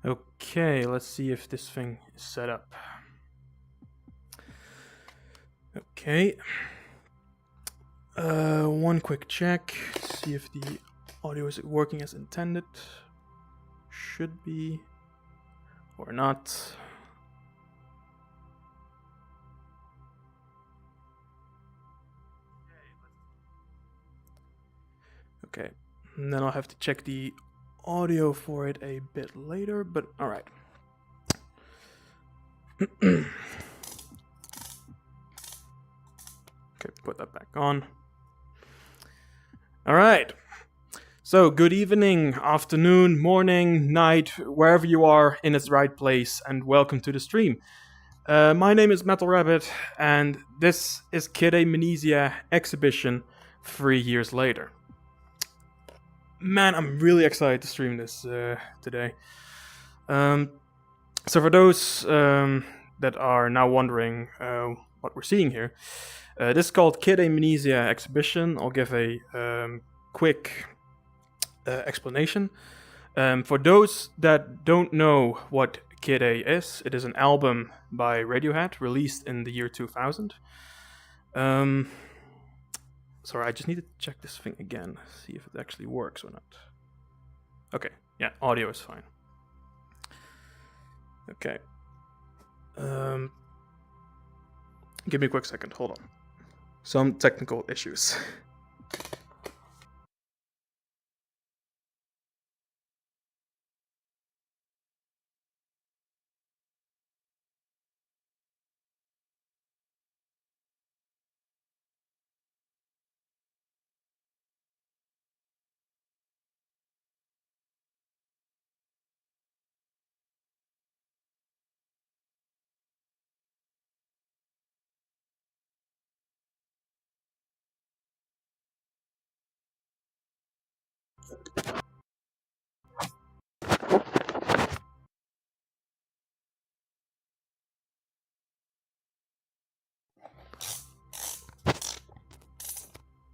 Okay, let's see if this thing is set up. Okay. One quick check. See if the audio is working as intended. Should be. Or not. Okay. And then I'll have to check the audio for it a bit later, but alright. Okay, put that back on. Alright. So, good evening, afternoon, morning, night, wherever you are in its right place, and welcome to the stream. My name is Metal Rabbit, and this is KID A MNESIA Exhibition 3 years later. Man, I'm really excited to stream this today. So for those that are now wondering what we're seeing here, this is called KID A MNESIA Exhibition. I'll give a quick explanation. For those that don't know what KID A is, it is an album by Radiohead released in the year 2000. Sorry, I just need to check this thing again, see if it actually works or not. Okay, yeah, audio is fine. Okay. Give me a quick second, hold on. Some technical issues.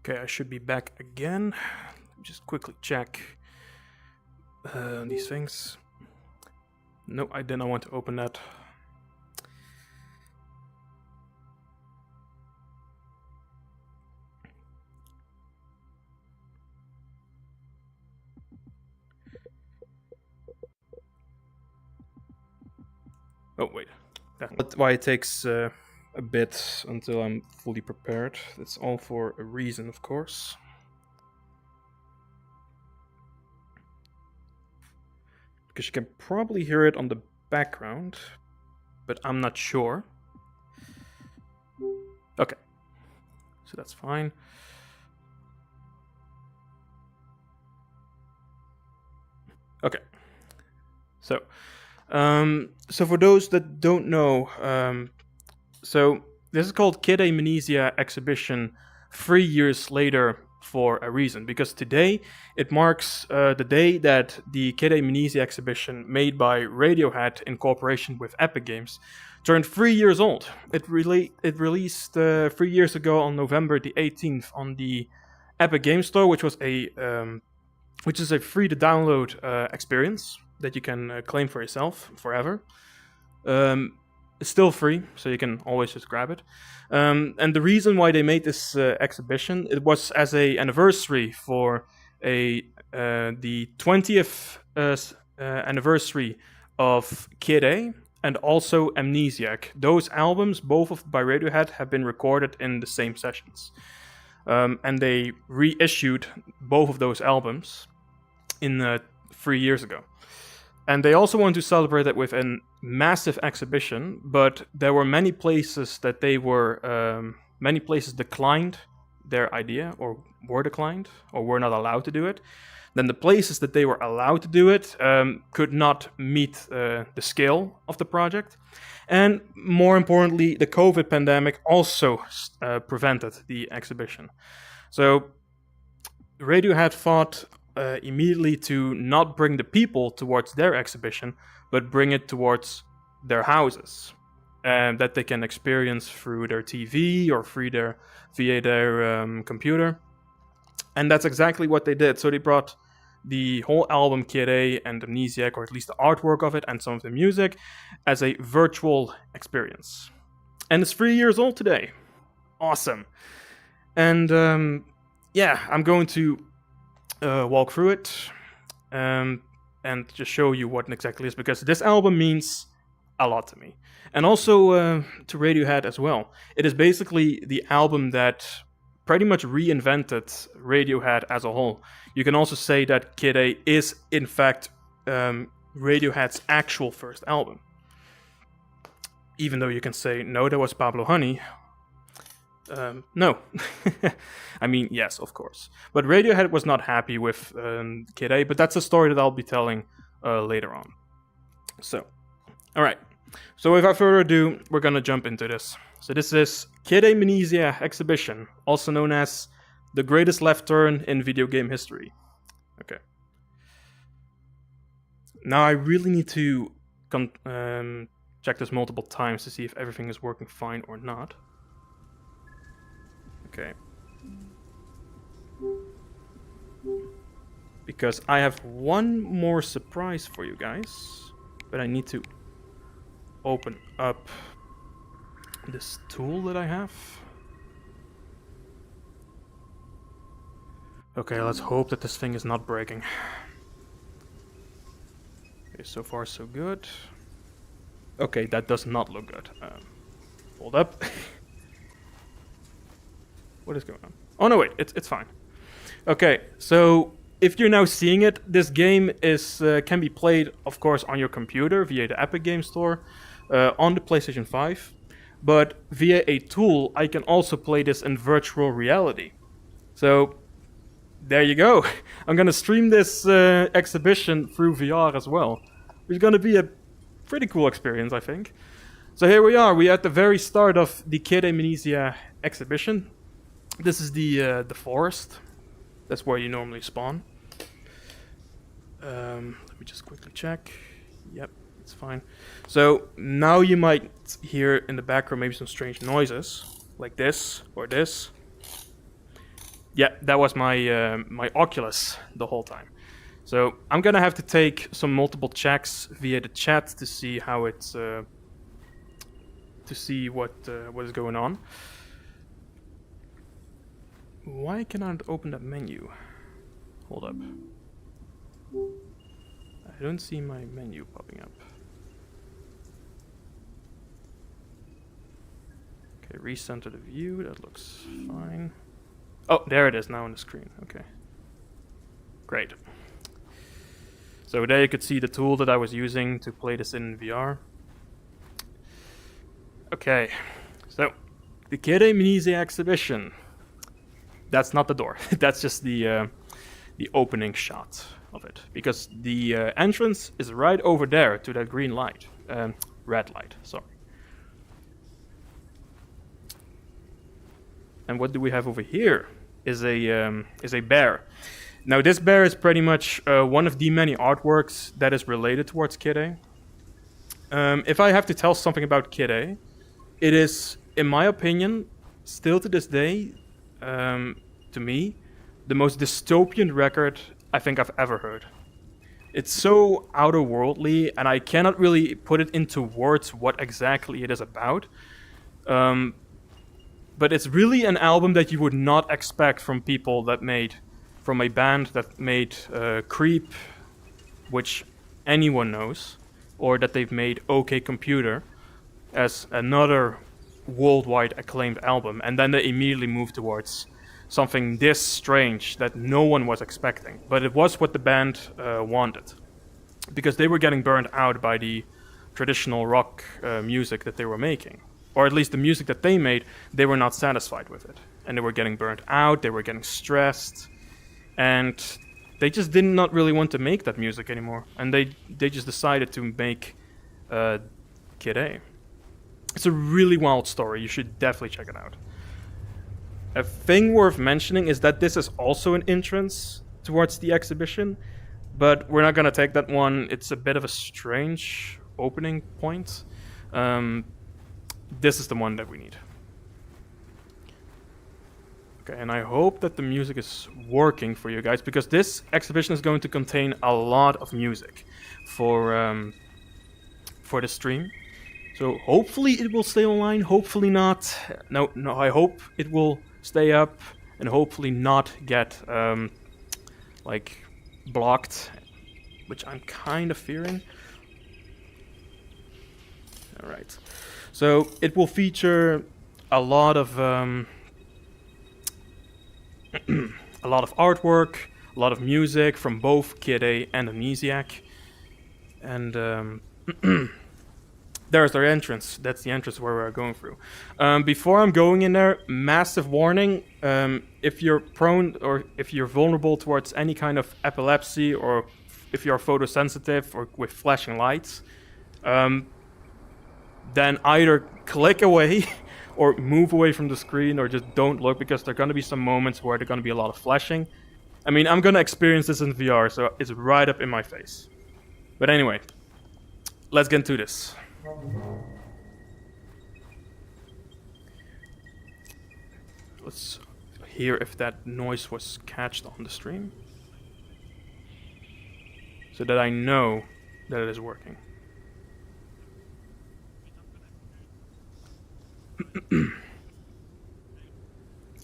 Okay, I should be back again. Just quickly check these things. No, I did not want to open that. Oh, wait. That's why it takes a bit until I'm fully prepared. That's all for a reason, of course. Because you can probably hear it on the background, but I'm not sure. Okay. So that's fine. Okay. So for those that don't know, so this is called KID A MNESIA Exhibition 3 years later for a reason, because today it marks the day that the KID A MNESIA Exhibition made by Radiohead in cooperation with Epic Games turned 3 years old. It released 3 years ago on November the 18th on the Epic Games Store, which is a free to download experience that you can claim for yourself forever. It's still free, so you can always just grab it. And the reason why they made this exhibition, it was as a anniversary for the 20th anniversary of KID A and also Amnesiac. Those albums, both by Radiohead, have been recorded in the same sessions. And they reissued both of those albums in 3 years ago. And they also want to celebrate it with a massive exhibition, but there were many places that many places declined their idea, or were declined, or were not allowed to do it. Then the places that they were allowed to do it could not meet the scale of the project. And more importantly, the COVID pandemic also prevented the exhibition. So Radiohead thought immediately to not bring the people towards their exhibition, but bring it towards their houses, that they can experience through their TV or via their computer. And that's exactly what they did. So they brought the whole album Kid A and Amnesiac, or at least the artwork of it and some of the music, as a virtual experience. And it's 3 years old today. Awesome. And yeah, I'm going to walk through it and just show you what it exactly is, because this album means a lot to me. And also to Radiohead as well. It is basically the album that pretty much reinvented Radiohead as a whole. You can also say that Kid A is, in fact, Radiohead's actual first album. Even though you can say, no, that was Pablo Honey. No. I mean, yes, of course. But Radiohead was not happy with Kid A, but that's a story that I'll be telling later on. So, alright. So without further ado, we're gonna jump into this. So this is KID A MNESIA Exhibition, also known as the greatest left turn in video game history. Okay. Now I really need to check this multiple times to see if everything is working fine or not. Okay. Because I have one more surprise for you guys, but I need to open up this tool that I have. Okay, let's hope that this thing is not breaking. Okay, so far so good. Okay, that does not look good. Hold up. What is going on? Oh no, wait, it's fine. Okay, so if you're now seeing it, this game is can be played, of course, on your computer via the Epic Game Store, on the PlayStation 5, but via a tool, I can also play this in virtual reality. So there you go. I'm gonna stream this exhibition through VR as well, which is gonna be a pretty cool experience, I think. So here we are. We're at the very start of the KID A MNESIA Exhibition. This is the forest. That's where you normally spawn. Let me just quickly check. Yep, it's fine. So now you might hear in the background maybe some strange noises, like this or this. Yeah, that was my my Oculus the whole time. So I'm gonna have to take some multiple checks via the chat to see how it's to see what is going on. Why cannot I open that menu? Hold up. I don't see my menu popping up. Okay, recenter the view. That looks fine. Oh, there it is now on the screen. Okay. Great. So there you could see the tool that I was using to play this in VR. Okay. So, the KID A MNESIA Exhibition. That's not the door. That's just the opening shot of it, because the entrance is right over there to that green light, red light. Sorry. And what do we have over here? Is a bear. Now this bear is pretty much one of the many artworks that is related towards KID A. If I have to tell something about KID A, it is, in my opinion, still to this day, to me, the most dystopian record I think I've ever heard. It's so outer-worldly, and I cannot really put it into words what exactly it is about. But it's really an album that you would not expect from people that made, from a band that made Creep, which anyone knows, or that they've made OK Computer as another worldwide acclaimed album, and then they immediately moved towards something this strange that no one was expecting. But it was what the band wanted, because they were getting burned out by the traditional rock music that they were making. Or at least the music that they made, they were not satisfied with it. And they were getting burned out, they were getting stressed, and they just did not really want to make that music anymore. And they just decided to make KID A. It's a really wild story, you should definitely check it out. A thing worth mentioning is that this is also an entrance towards the exhibition, but we're not gonna take that one. It's a bit of a strange opening point. This is the one that we need. Okay, and I hope that the music is working for you guys, because this exhibition is going to contain a lot of music for the stream. So hopefully it will stay online, hopefully not. No, I hope it will stay up and hopefully not get like blocked, which I'm kind of fearing. All right, so it will feature a lot of a lot of artwork, a lot of music from both KID A and Amnesiac, and there's our entrance. That's the entrance where we're going through. Before I'm going in there, massive warning: if you're prone or if you're vulnerable towards any kind of epilepsy, or if you're photosensitive or with flashing lights, then either click away or move away from the screen, or just don't look, because there are going to be some moments where there's going to be a lot of flashing. I mean, I'm going to experience this in VR, so it's right up in my face. But anyway, let's get into this. Let's hear if that noise was catched on the stream, so that I know that it is working.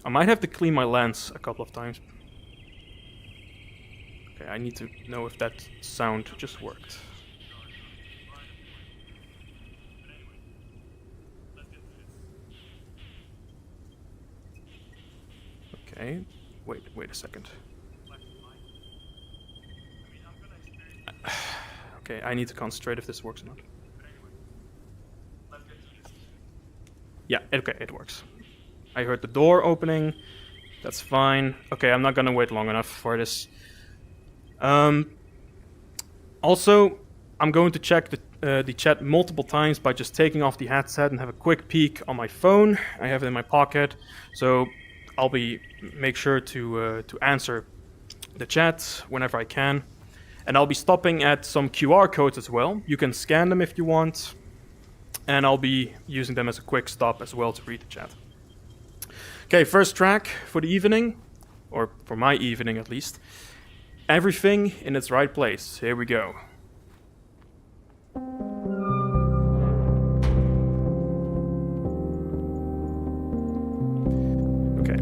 I might have to clean my lens a couple of times. Okay, I need to know if that sound just worked. Okay, wait a second. Okay, I need to concentrate if this works or not. Yeah, okay, it works. I heard the door opening. That's fine. Okay, I'm not gonna wait long enough for this. Also, I'm going to check the chat multiple times by just taking off the headset and have a quick peek on my phone. I have it in my pocket, so I'll make sure to answer the chat whenever I can. And I'll be stopping at some QR codes as well. You can scan them if you want, and I'll be using them as a quick stop as well to read the chat. Okay, first track for the evening, or for my evening at least. Everything in its right place. Here we go. Okay.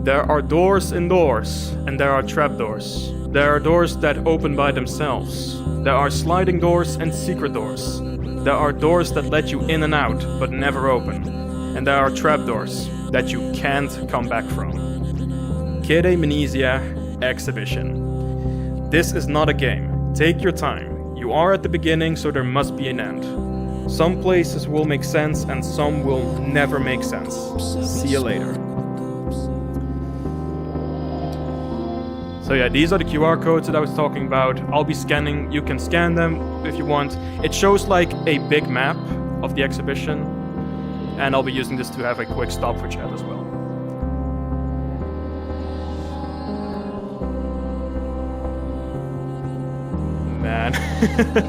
There are doors in doors, and there are trapdoors. There are doors that open by themselves. There are sliding doors and secret doors. There are doors that let you in and out, but never open. And there are trapdoors that you can't come back from. KID A Amnesia Exhibition. This is not a game. Take your time. You are at the beginning, so there must be an end. Some places will make sense and some will never make sense. See you later. So yeah, these are the QR codes that I was talking about. I'll be scanning. You can scan them if you want. It shows like a big map of the exhibition, and I'll be using this to have a quick stop for chat as well. Man,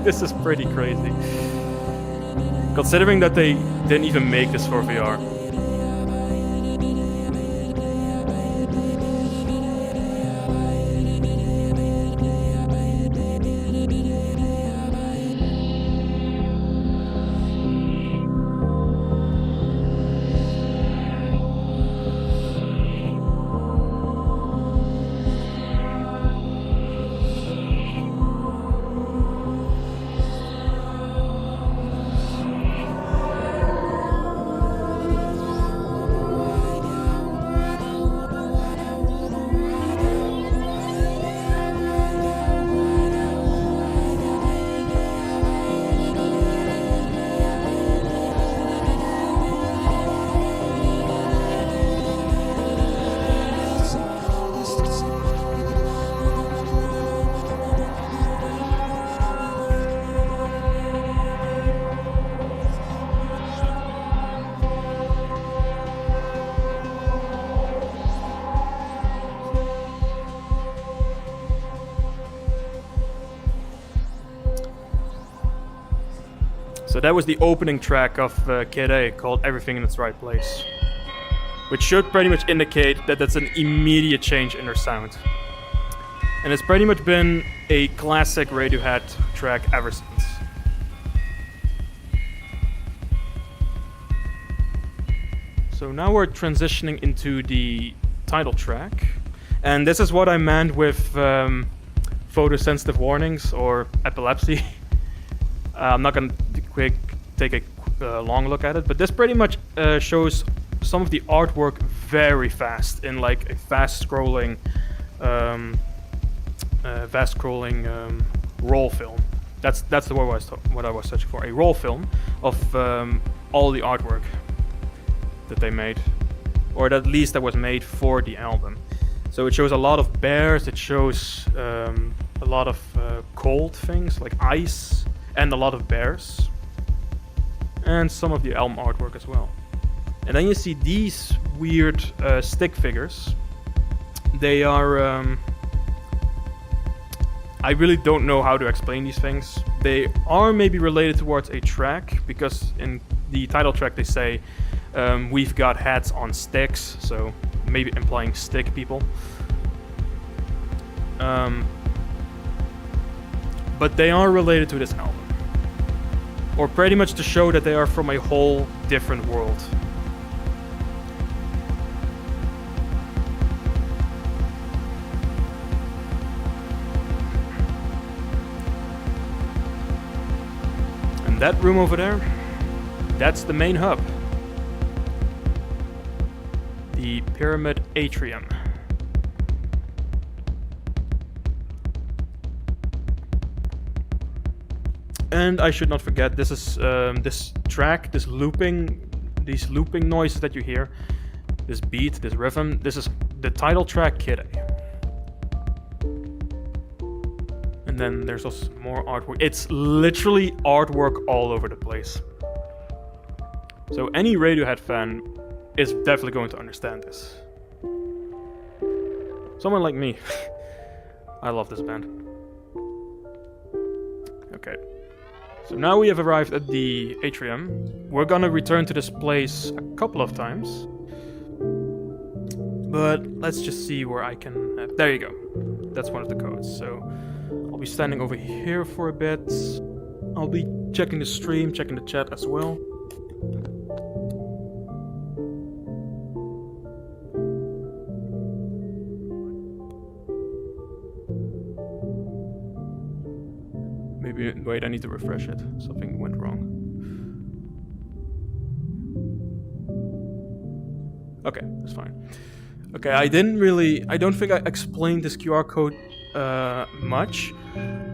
this is pretty crazy. Considering that they didn't even make this for VR. So that was the opening track of KID A, called Everything in Its Right Place, which should pretty much indicate that that's an immediate change in their sound. And it's pretty much been a classic Radiohead track ever since. So now we're transitioning into the title track, and this is what I meant with photosensitive warnings or epilepsy. I'm not gonna take a long look at it, but this pretty much shows some of the artwork very fast in like a fast scrolling roll film. That's the word what I was searching for. A roll film of all the artwork that they made, or at least that was made for the album. So it shows a lot of bears, it shows a lot of cold things like ice, and a lot of bears, and some of the album artwork as well. And then you see these weird stick figures. They are I really don't know how to explain these things. They are maybe related towards a track, because in the title track they say we've got hats on sticks, so maybe implying stick people. But they are related to this album, or pretty much to show that they are from a whole different world. And that room over there, that's the main hub. The pyramid atrium. And I should not forget, this is this track, these looping noises that you hear, this beat, this rhythm. This is the title track, KID A. And then there's also more artwork. It's literally artwork all over the place. So any Radiohead fan is definitely going to understand this. Someone like me. I love this band. Okay. So now we have arrived at the atrium. We're gonna return to this place a couple of times. But let's just see where I can... there you go. That's one of the codes. So I'll be standing over here for a bit. I'll be checking the stream, checking the chat as well. Wait, I need to refresh it. Something went wrong. Okay, that's fine. Okay, I don't think I explained this QR code much,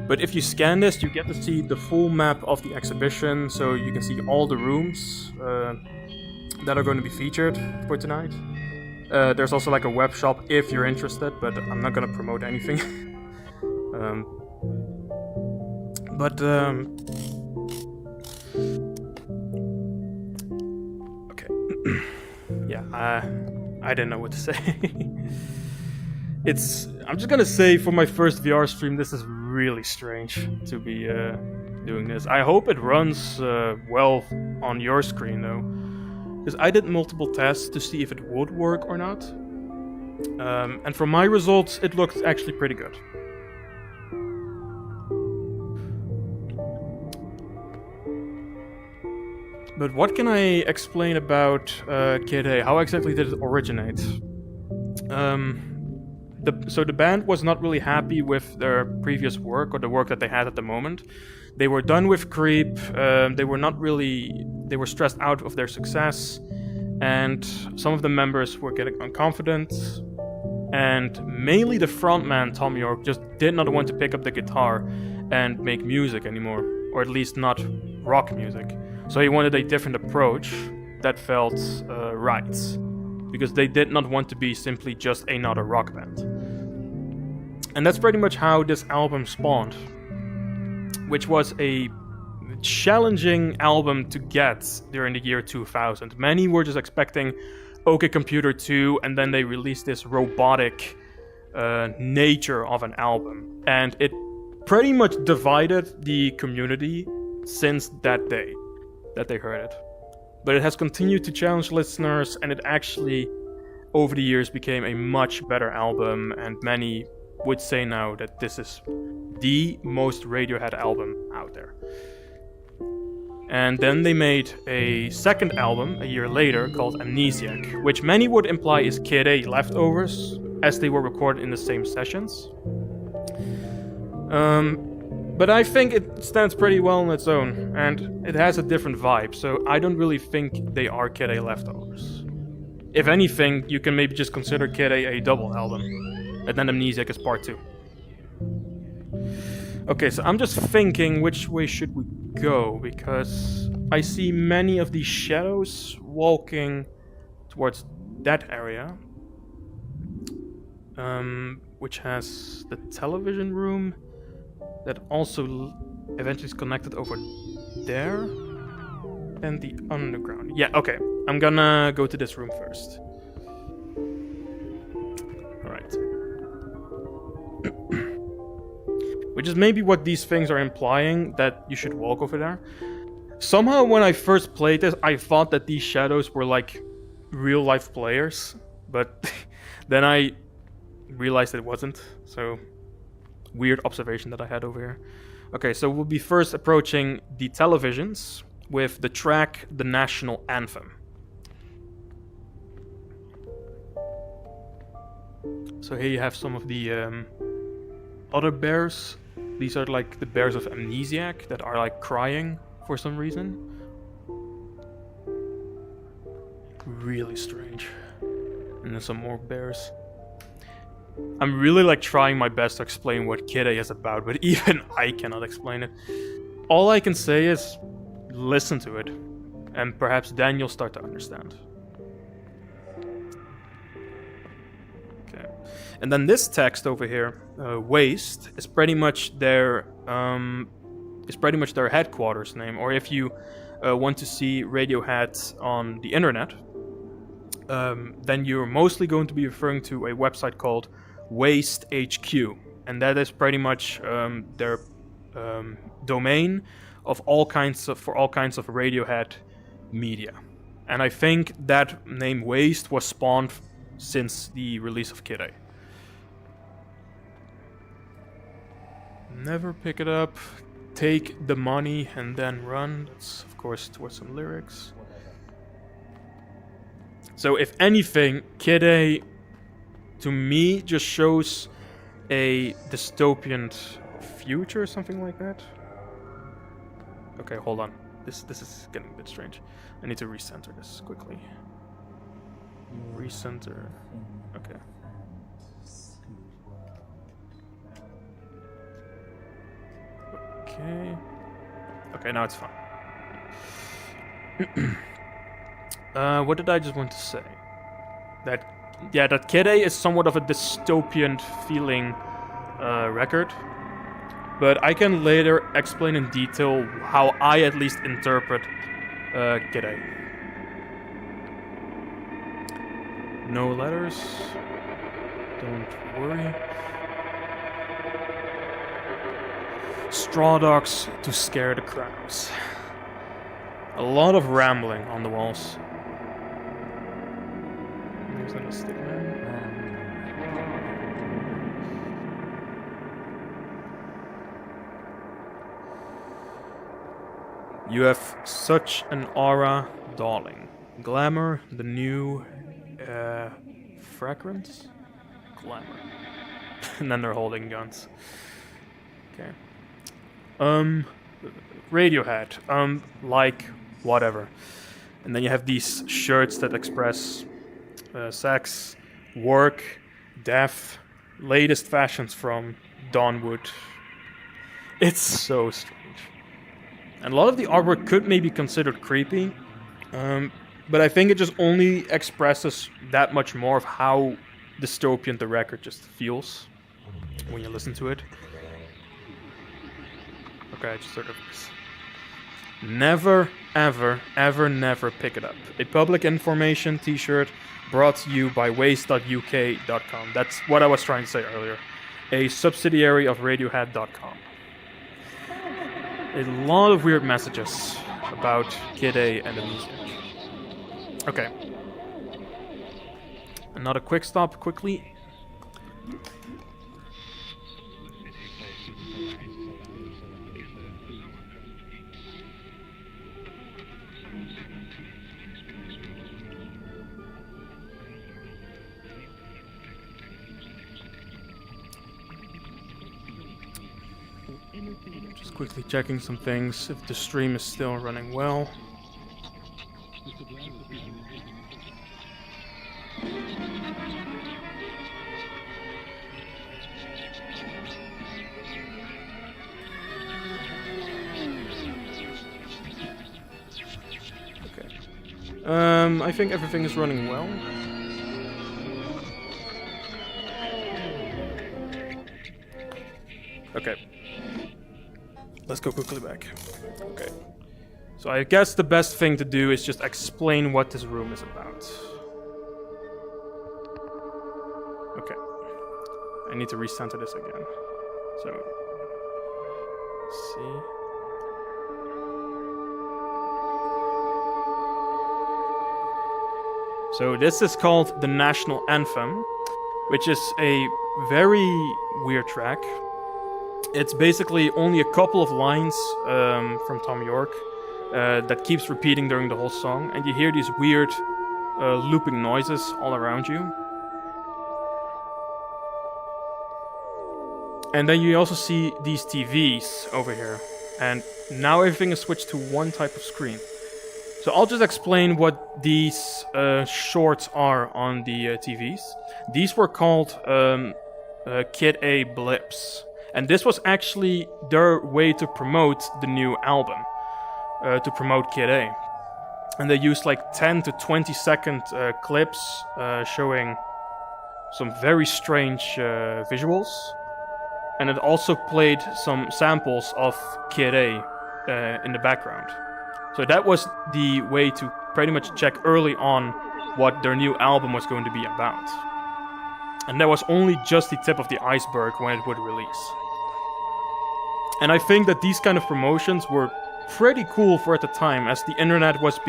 but if you scan this, you get to see the full map of the exhibition, so you can see all the rooms that are going to be featured for tonight. There's also like a web shop if you're interested, but I'm not going to promote anything. Okay. Yeah, I didn't know what to say. I'm just gonna say, for my first VR stream, this is really strange to be doing this. I hope it runs well on your screen though, because I did multiple tests to see if it would work or not. And from my results, it looked actually pretty good. But what can I explain about KID A? How exactly did it originate? So the band was not really happy with their previous work, or the work that they had at the moment. They were done with Creep. They were stressed out of their success, and some of the members were getting unconfident. And mainly the frontman, Tom York, just did not want to pick up the guitar and make music anymore, or at least not rock music. So he wanted a different approach that felt right, because they did not want to be simply just another rock band. And that's pretty much how this album spawned, which was a challenging album to get during the year 2000. Many were just expecting OK Computer 2, and then they released this robotic nature of an album. And it pretty much divided the community since that day that they heard it. But it has continued to challenge listeners, and it actually over the years became a much better album, and many would say now that this is the most Radiohead album out there. And then they made a second album a year later called Amnesiac, which many would imply is KID A leftovers, as they were recorded in the same sessions. But I think it stands pretty well on its own, and it has a different vibe, so I don't really think they are KID A leftovers. If anything, you can maybe just consider KID A double album, and then Amnesiac is part 2. Okay, so I'm just thinking which way should we go, because I see many of these shadows walking towards that area, which has the television room that also eventually is connected over there, and the underground. Yeah, okay, I'm gonna go to this room first. Alright. Which is maybe what these things are implying, that you should walk over there. Somehow when I first played this, I thought that these shadows were like real life players, but then I realized it wasn't, so weird observation that I had over here. Okay, so we'll be first approaching the televisions with the track The National Anthem. So here you have some of the other bears. These are like the bears of Amnesiac that are like crying for some reason. Really strange. And then some more bears. I'm really like trying my best to explain what KID A is about, but even I cannot explain it. All I can say is listen to it, and perhaps then you'll start to understand. Okay, and then this text over here, "Waste," is pretty much their headquarters name. Or if you want to see Radiohead on the internet, then you're mostly going to be referring to a website called Waste HQ, and that is pretty much their domain of all kinds of Radiohead media. And I think that name Waste was spawned since the release of KID A. Never pick it up, take the money and then run. That's of course towards some lyrics. So if anything, KID A to me just shows a dystopian future or something like that. Okay, hold on. This is getting a bit strange. I need to recenter this quickly. Recenter. Okay. Okay. Okay, now it's fine. What did I just want to say? That KID A is somewhat of a dystopian feeling record, but I can later explain in detail how I at least interpret KID A. No letters. Don't worry. Straw dogs to scare the crowds. A lot of rambling on the walls. There's a stick man. You have such an aura, darling. Glamour, the new fragrance? Glamour. And then they're holding guns. Okay. Radiohead. Like whatever. And then you have these shirts that express sex, work, death, latest fashions from Dawnwood. It's so strange. And a lot of the artwork could maybe be considered creepy, but I think it just only expresses that much more of how dystopian the record just feels when you listen to it. Okay, I just sort of... Never, ever, ever, never pick it up. A public information t-shirt brought to you by waste.uk.com. That's what I was trying to say earlier. A subsidiary of Radiohead.com. A lot of weird messages about KID A and Amnesiac. Okay. Another quick stop, quickly. Just quickly checking some things, if the stream is still running well. I think everything is running well. Okay. Let's go quickly back. Okay. So I guess the best thing to do is just explain what this room is about. Okay. I need to recenter this again. So, let's see. So this is called the National Anthem, which is a very weird track. It's basically only a couple of lines from Tom York that keeps repeating during the whole song, and you hear these weird looping noises all around you. And then you also see these TVs over here, and now everything is switched to one type of screen. So I'll just explain what these shorts are on the TVs. These were called KID A blips. And this was actually their way to promote the new album, to promote KID A. And they used like 10 to 20 second clips showing some very strange visuals. And it also played some samples of KID A in the background. So that was the way to pretty much check early on what their new album was going to be about. And that was only just the tip of the iceberg when it would release. And I think that these kind of promotions were pretty cool for at the time, as the internet was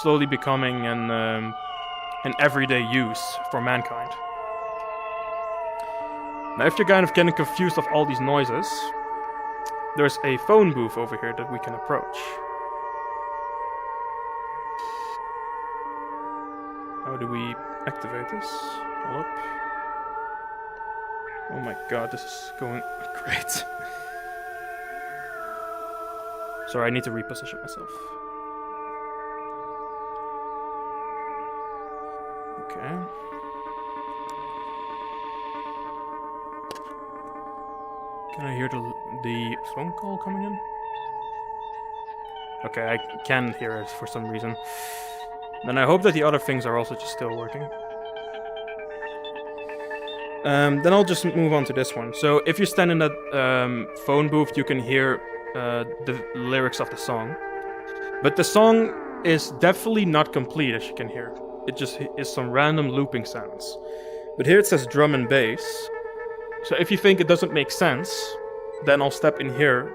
slowly becoming an everyday use for mankind. Now if you're kind of getting confused of all these noises, there's a phone booth over here that we can approach. How do we activate this? Hold up. Oh my god, this is going great. Sorry, I need to reposition myself. Okay. Can I hear the phone call coming in? Okay, I can hear it for some reason. Then I hope that the other things are also just still working. Then I'll just move on to this one. So if you stand in that phone booth, you can hear the lyrics of the song. But the song is definitely not complete, as you can hear. It just is some random looping sounds. But here it says drum and bass. So if you think it doesn't make sense, then I'll step in here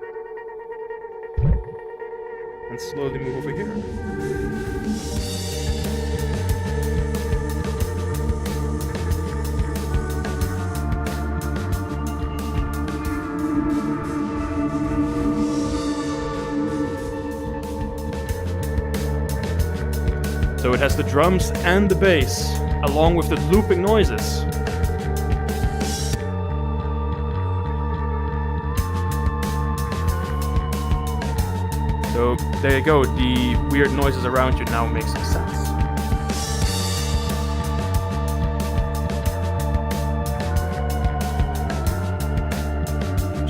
and slowly move over here. So it has the drums and the bass, along with the looping noises. So there you go, the weird noises around you now make some sense.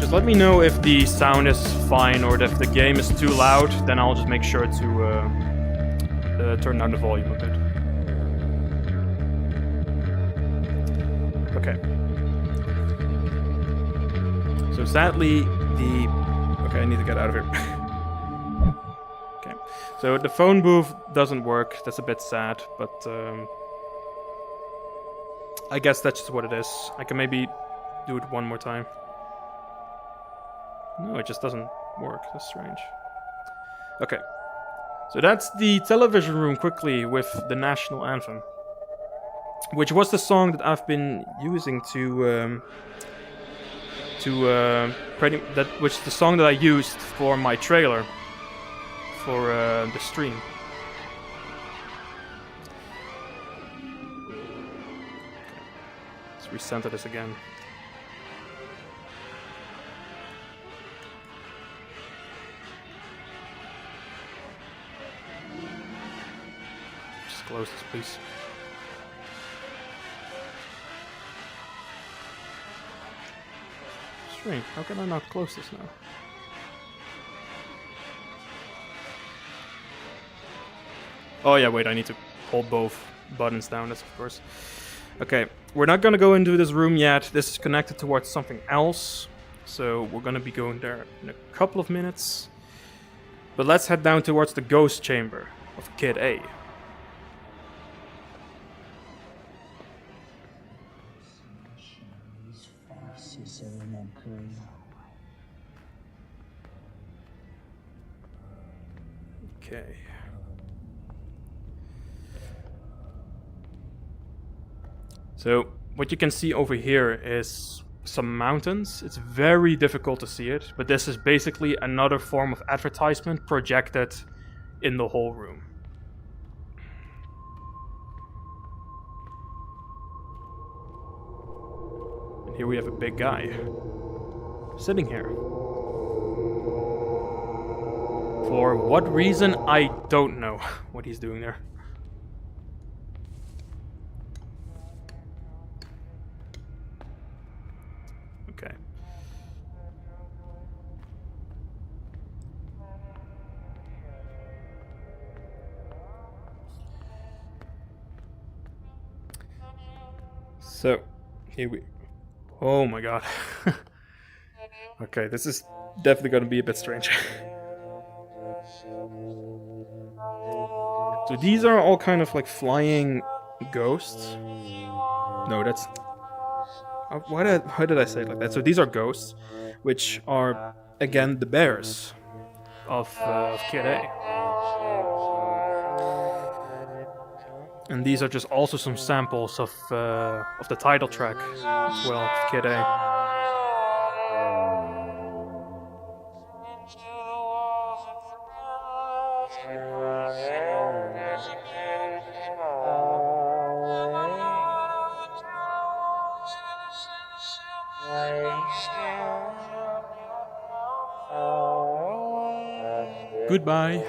Just let me know if the sound is fine or if the game is too loud, then I'll just make sure to turn down the volume a bit. Okay. So sadly, okay, I need to get out of here. Okay. So the phone booth doesn't work. That's a bit sad, but I guess that's just what it is. I can maybe do it one more time. No, it just doesn't work. That's strange. Okay. So that's the television room quickly with the national anthem. which was the song that I've been using which is the song that I used for my trailer for the stream. Let's recenter this again. Just close this, please. Strange, how can I not close this now? Oh yeah, wait, I need to hold both buttons down, that's of course. Okay, we're not gonna go into this room yet. This is connected towards something else. So we're gonna be going there in a couple of minutes. But let's head down towards the ghost chamber of KID A. Okay. So what you can see over here is some mountains. It's very difficult to see it, but this is basically another form of advertisement projected in the whole room. And here we have a big guy sitting here. For what reason, I don't know what he's doing there. Okay. So, here we... Oh my god. Okay, this is definitely gonna be a bit strange. So these are all kind of like flying ghosts. No, that's... Why did I say it like that? So these are ghosts, which are, again, the bears of KID A. And these are just also some samples of the title track as well, of KID A. Goodbye.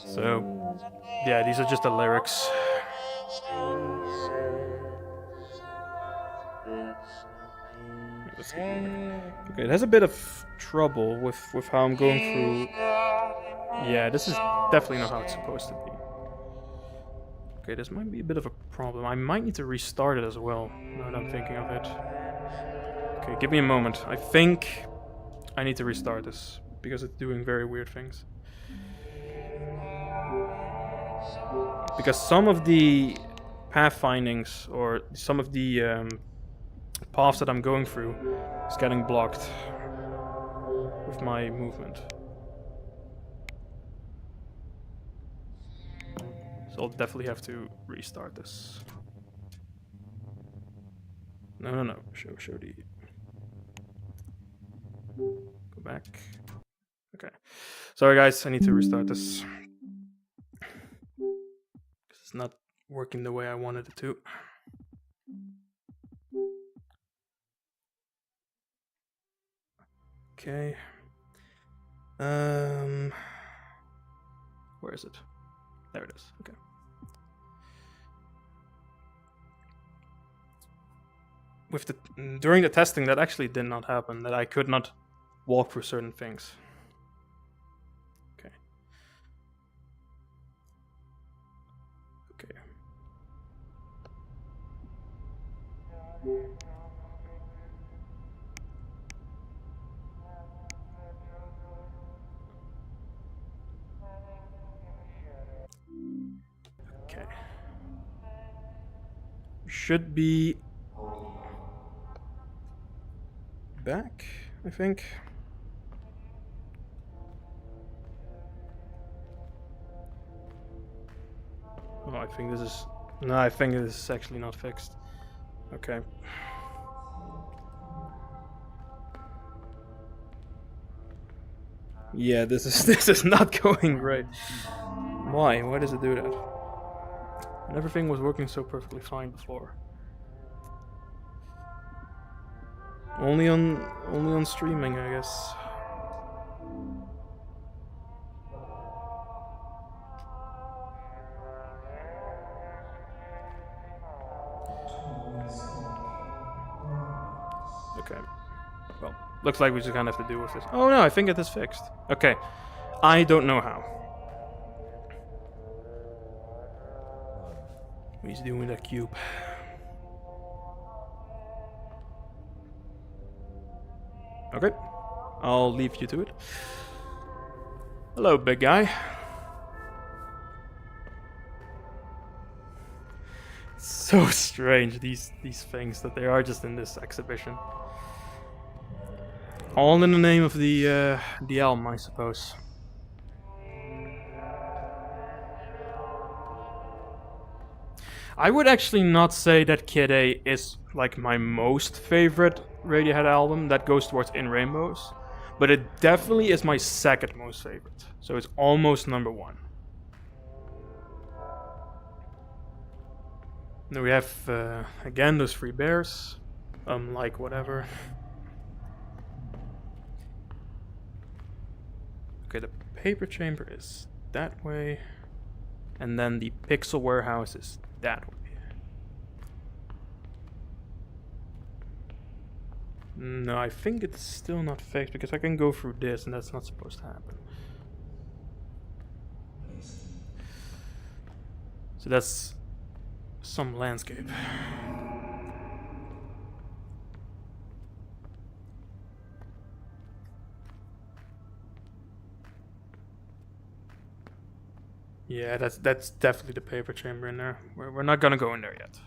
So, yeah, these are just the lyrics. Okay, it has a bit of trouble with how I'm going through. Yeah, this is definitely not how it's supposed to be. Okay, this might be a bit of a problem. I might need to restart it as well, now that I'm thinking of it. Okay, give me a moment. I think I need to restart this, because it's doing very weird things. Because some of the pathfindings, or some of the paths that I'm going through, is getting blocked with my movement. So I'll definitely have to restart this. No. Show the... Go back. Okay. Sorry guys, I need to restart this. It's not working the way I wanted it to. Okay. Where is it? There it is. Okay. During the testing, that actually did not happen. That I could not walk through certain things. Okay. Okay. Okay. Should be back, I think. Oh, I think this is... No, I think this is actually not fixed. Okay. Yeah, this is not going great. Why? Why does it do that? And everything was working so perfectly fine before. Only on streaming, I guess. Okay. Well, looks like we just kind of have to deal with this. Oh no, I think it is fixed. Okay. I don't know how. What he's doing with that cube. Okay. I'll leave you to it. Hello, big guy. It's so strange, these things, that they are just in this exhibition. All in the name of the album, I suppose. I would actually not say that KID A is like my most favorite Radiohead album. That goes towards In Rainbows. But it definitely is my second most favorite. So it's almost number one. Then we have, again, those three bears. Like whatever. Okay, the paper chamber is that way. And then the pixel warehouse is that way. No, I think it's still not fixed because I can go through this and that's not supposed to happen. So that's some landscape. Yeah, that's definitely the paper chamber in there. We're not gonna go in there yet.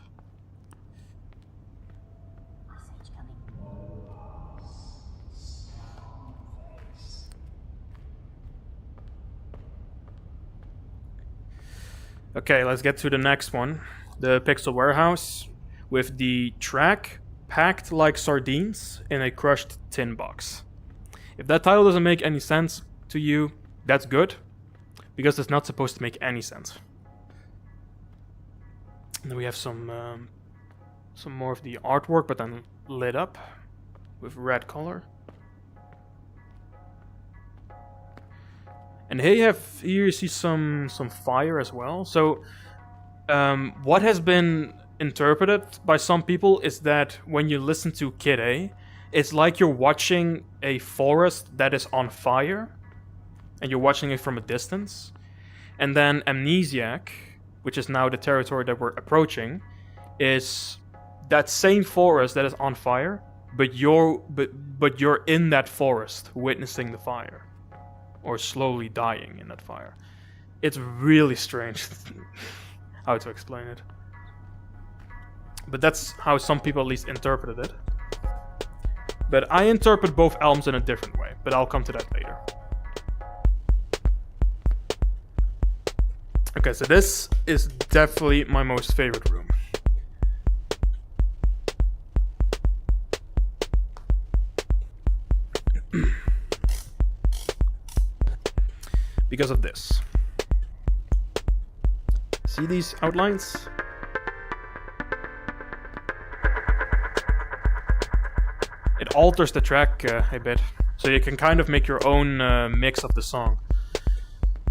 Okay, let's get to the next one. The Pixel Warehouse, with the track packed like sardines in a crushed tin box. If that title doesn't make any sense to you, that's good, because it's not supposed to make any sense. And then we have some more of the artwork, but then lit up with red color. And here you see some fire as well. So what has been interpreted by some people is that when you listen to KID A, it's like you're watching a forest that is on fire, and you're watching it from a distance. And then Amnesiac, which is now the territory that we're approaching, is that same forest that is on fire, but you're in that forest witnessing the fire. Or slowly dying in that fire. It's really strange how to explain it. But that's how some people at least interpreted it. But I interpret both albums in a different way, but I'll come to that later. Okay, so this is definitely my most favorite room. Because of this. See these outlines? It alters the track a bit, so you can kind of make your own mix of the song.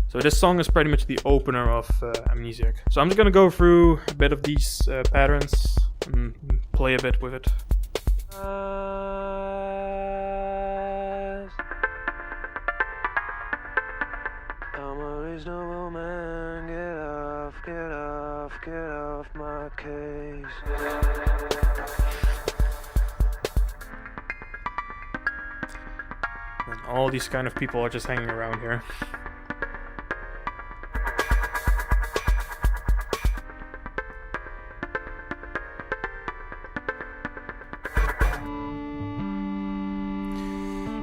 So this song is pretty much the opener of Amnesiac. So I'm just gonna go through a bit of these patterns and play a bit with it. Reasonable man, get off my case. And all these kind of people are just hanging around here.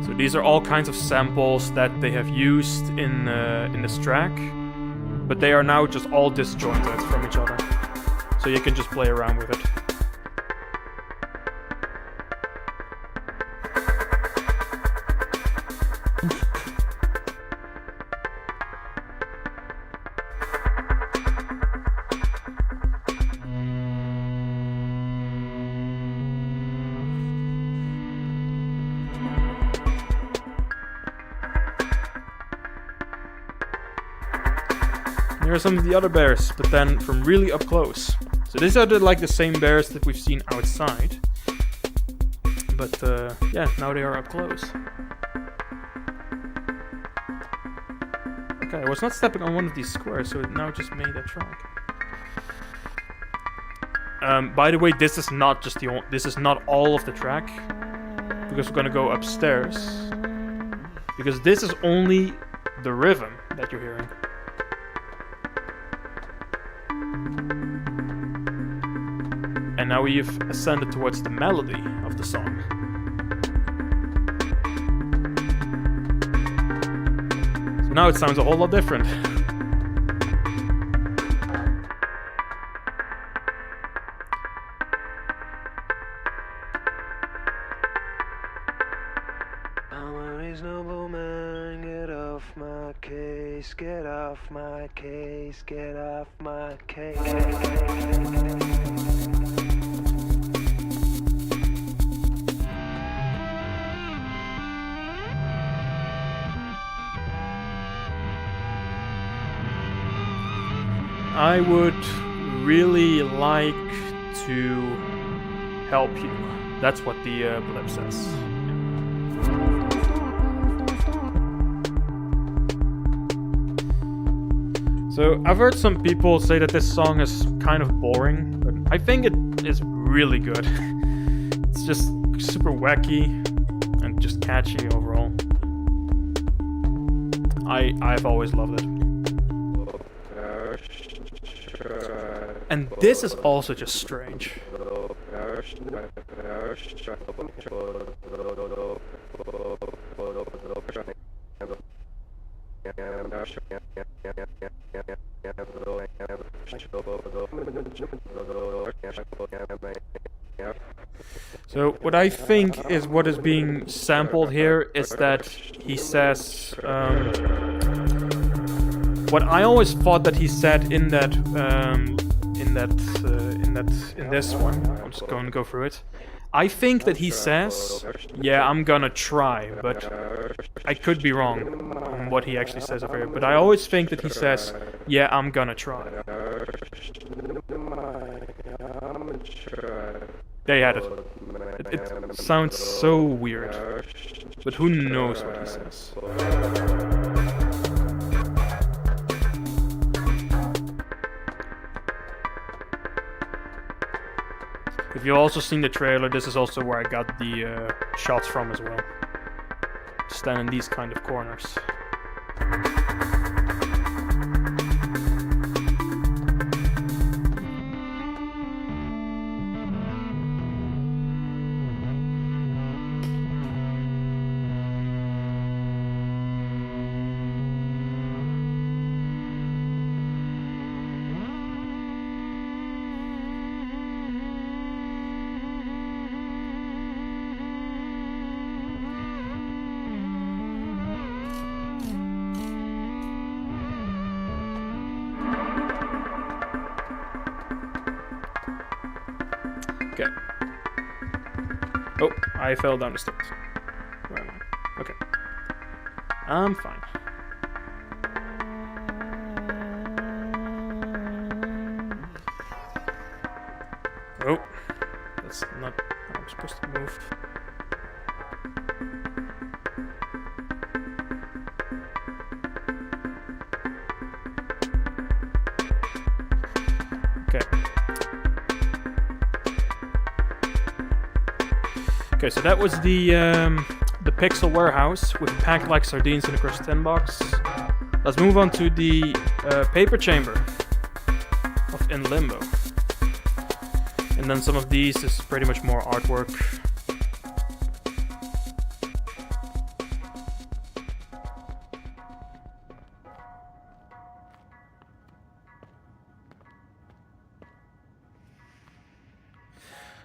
So these are all kinds of samples that they have used in this track. but they are now just all disjointed from each other. So you can just play around with it. Here are some of the other bears, but then from really up close. So these are like the same bears that we've seen outside. But yeah, now they are up close. Okay, I was not stepping on one of these squares, so it now just made that track. By the way, this is not just this is not all of the track, because we're gonna go upstairs. Because this is only the rhythm that you're hearing. And now we've ascended towards the melody of the song. So now it sounds a whole lot different. I'm a reasonable man, get off my case, get off my case, get off my case. I would really like to help you. That's what the blip says. So I've heard some people say that this song is kind of boring, but I think it is really good. It's just super wacky and just catchy overall. I've always loved it. And this is also just strange. So what I think is what is being sampled here is that he says what I always thought that he said in that in this one. I'm just going to go through it. I think that he says, "Yeah, I'm gonna try," but I could be wrong on what he actually says over here. But I always think that he says, "Yeah, I'm gonna try." There you had it. It sounds so weird, but who knows what he says. If you've also seen the trailer, this is also where I got the shots from as well. Stand in these kind of corners. Okay. Oh, I fell down the stairs. Where am I? Okay. I'm fine. Oh, that's not how I'm supposed to move. Okay, so that was the Pixel Warehouse with Packed Like Sardines in a Crushed Tin Box. Let's move on to the Paper Chamber of In Limbo. And then some of these is pretty much more artwork.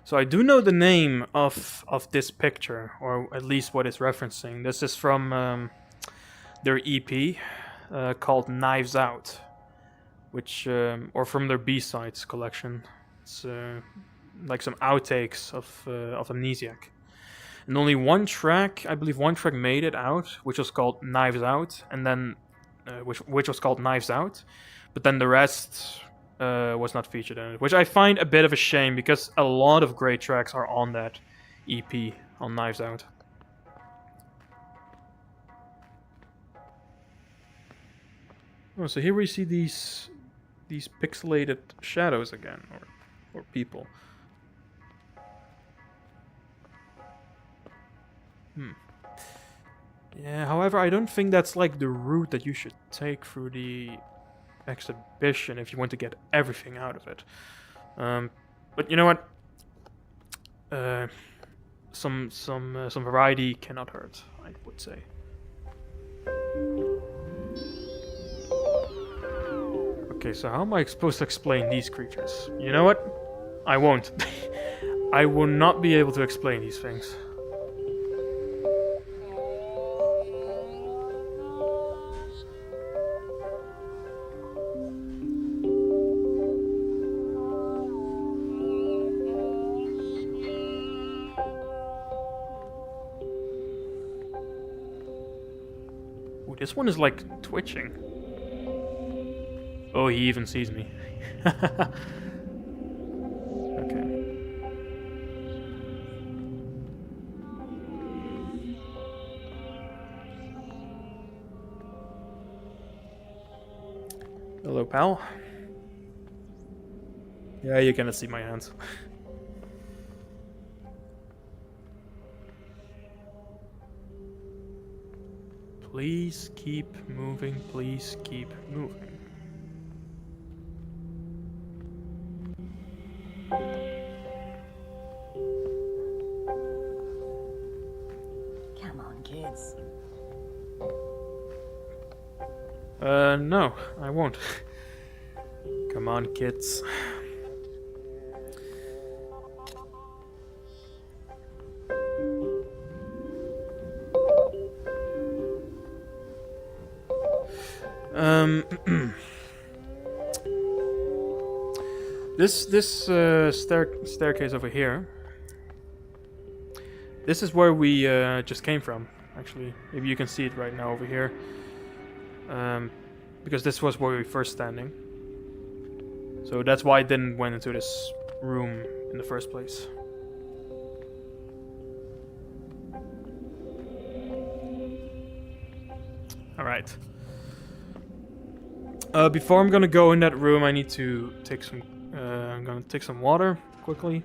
So I do know the name of this picture, or at least what it's referencing. This is from their EP called Knives Out, which or from their B-sides collection. It's like some outtakes of Amnesiac. And only one track, I believe, one track made it out, which was called Knives Out, and then which was called Knives Out, but then the rest was not featured in it, which I find a bit of a shame because a lot of great tracks are on that EP on Knives Out. Oh, so here we see these pixelated shadows again, or people. Yeah, however, I don't think that's like the route that you should take through the exhibition if you want to get everything out of it. But you know what? Some variety cannot hurt, I would say. Okay, so how am I supposed to explain these creatures? You know what? I won't. I will not be able to explain these things. Ooh, this one is like twitching. Oh, he even sees me. Okay. Hello, pal. Yeah, you cannot see my hands. Please keep moving, please keep moving. Come on, kids. No, I won't. Come on, kids. This staircase over here. This is where we just came from. Actually, maybe you can see it right now over here. Because this was where we were first standing. So that's why I didn't went into this room in the first place. All right. Before I'm gonna go in that room, I need to take some. I'm gonna take some water quickly.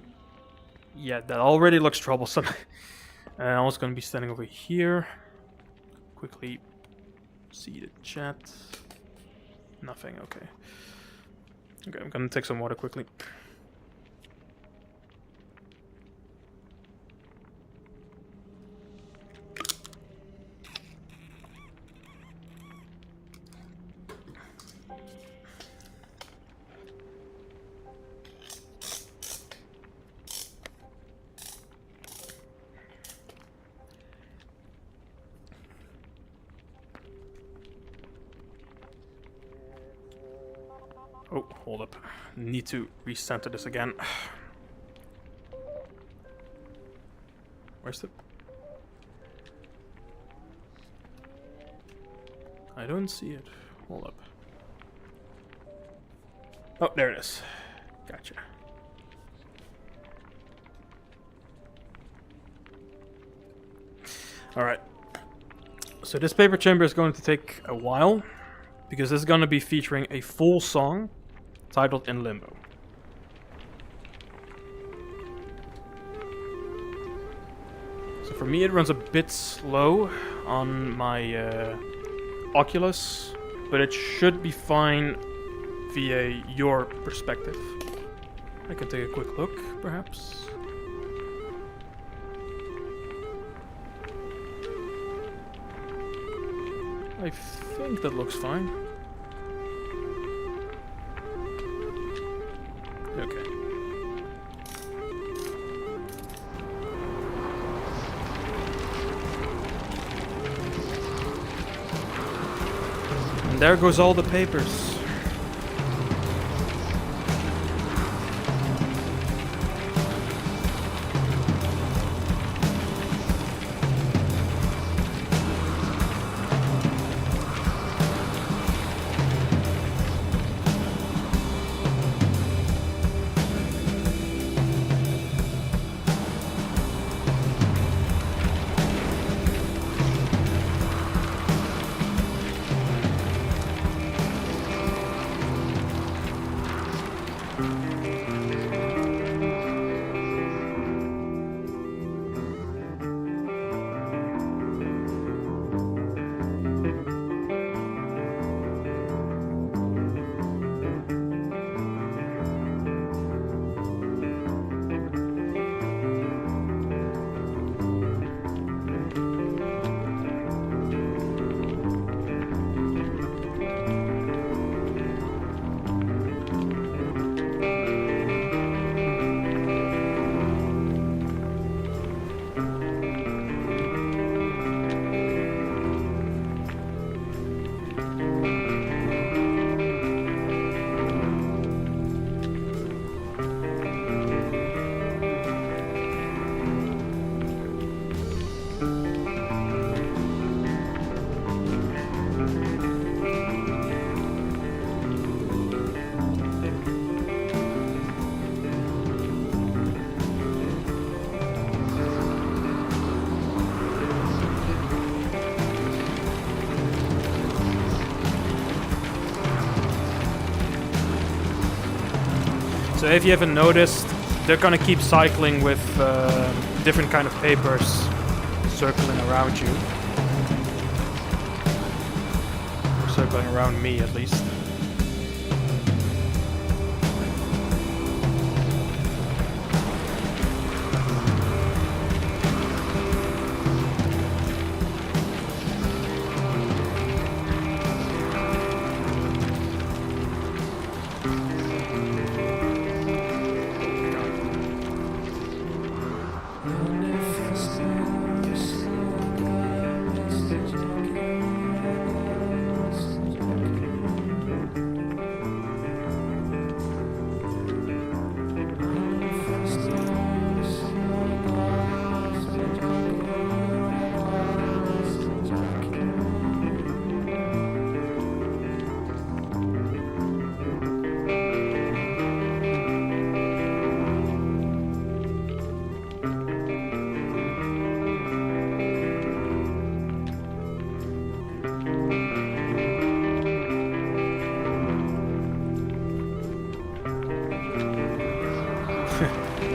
Yeah, that already looks troublesome. I'm also gonna be standing over here. Quickly see the chat. Nothing. Okay. Okay, I'm gonna take some water quickly. Oh, hold up. Need to recenter this again. Where's the... I don't see it. Hold up. Oh, there it is. Gotcha. Alright. So this paper chamber is going to take a while, because this is going to be featuring a full song titled In Limbo. So for me it runs a bit slow on my Oculus, but it should be fine via your perspective. I can take a quick look, perhaps. I think that looks fine. Okay. And there goes all the papers. So if you haven't noticed, they're gonna keep cycling with different kind of papers circling around you. Or circling around me at least.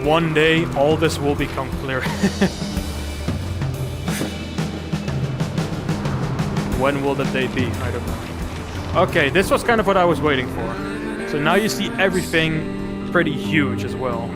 One day, all this will become clear. When will that day be? I don't know. Okay, this was kind of what I was waiting for. So now you see everything pretty huge as well.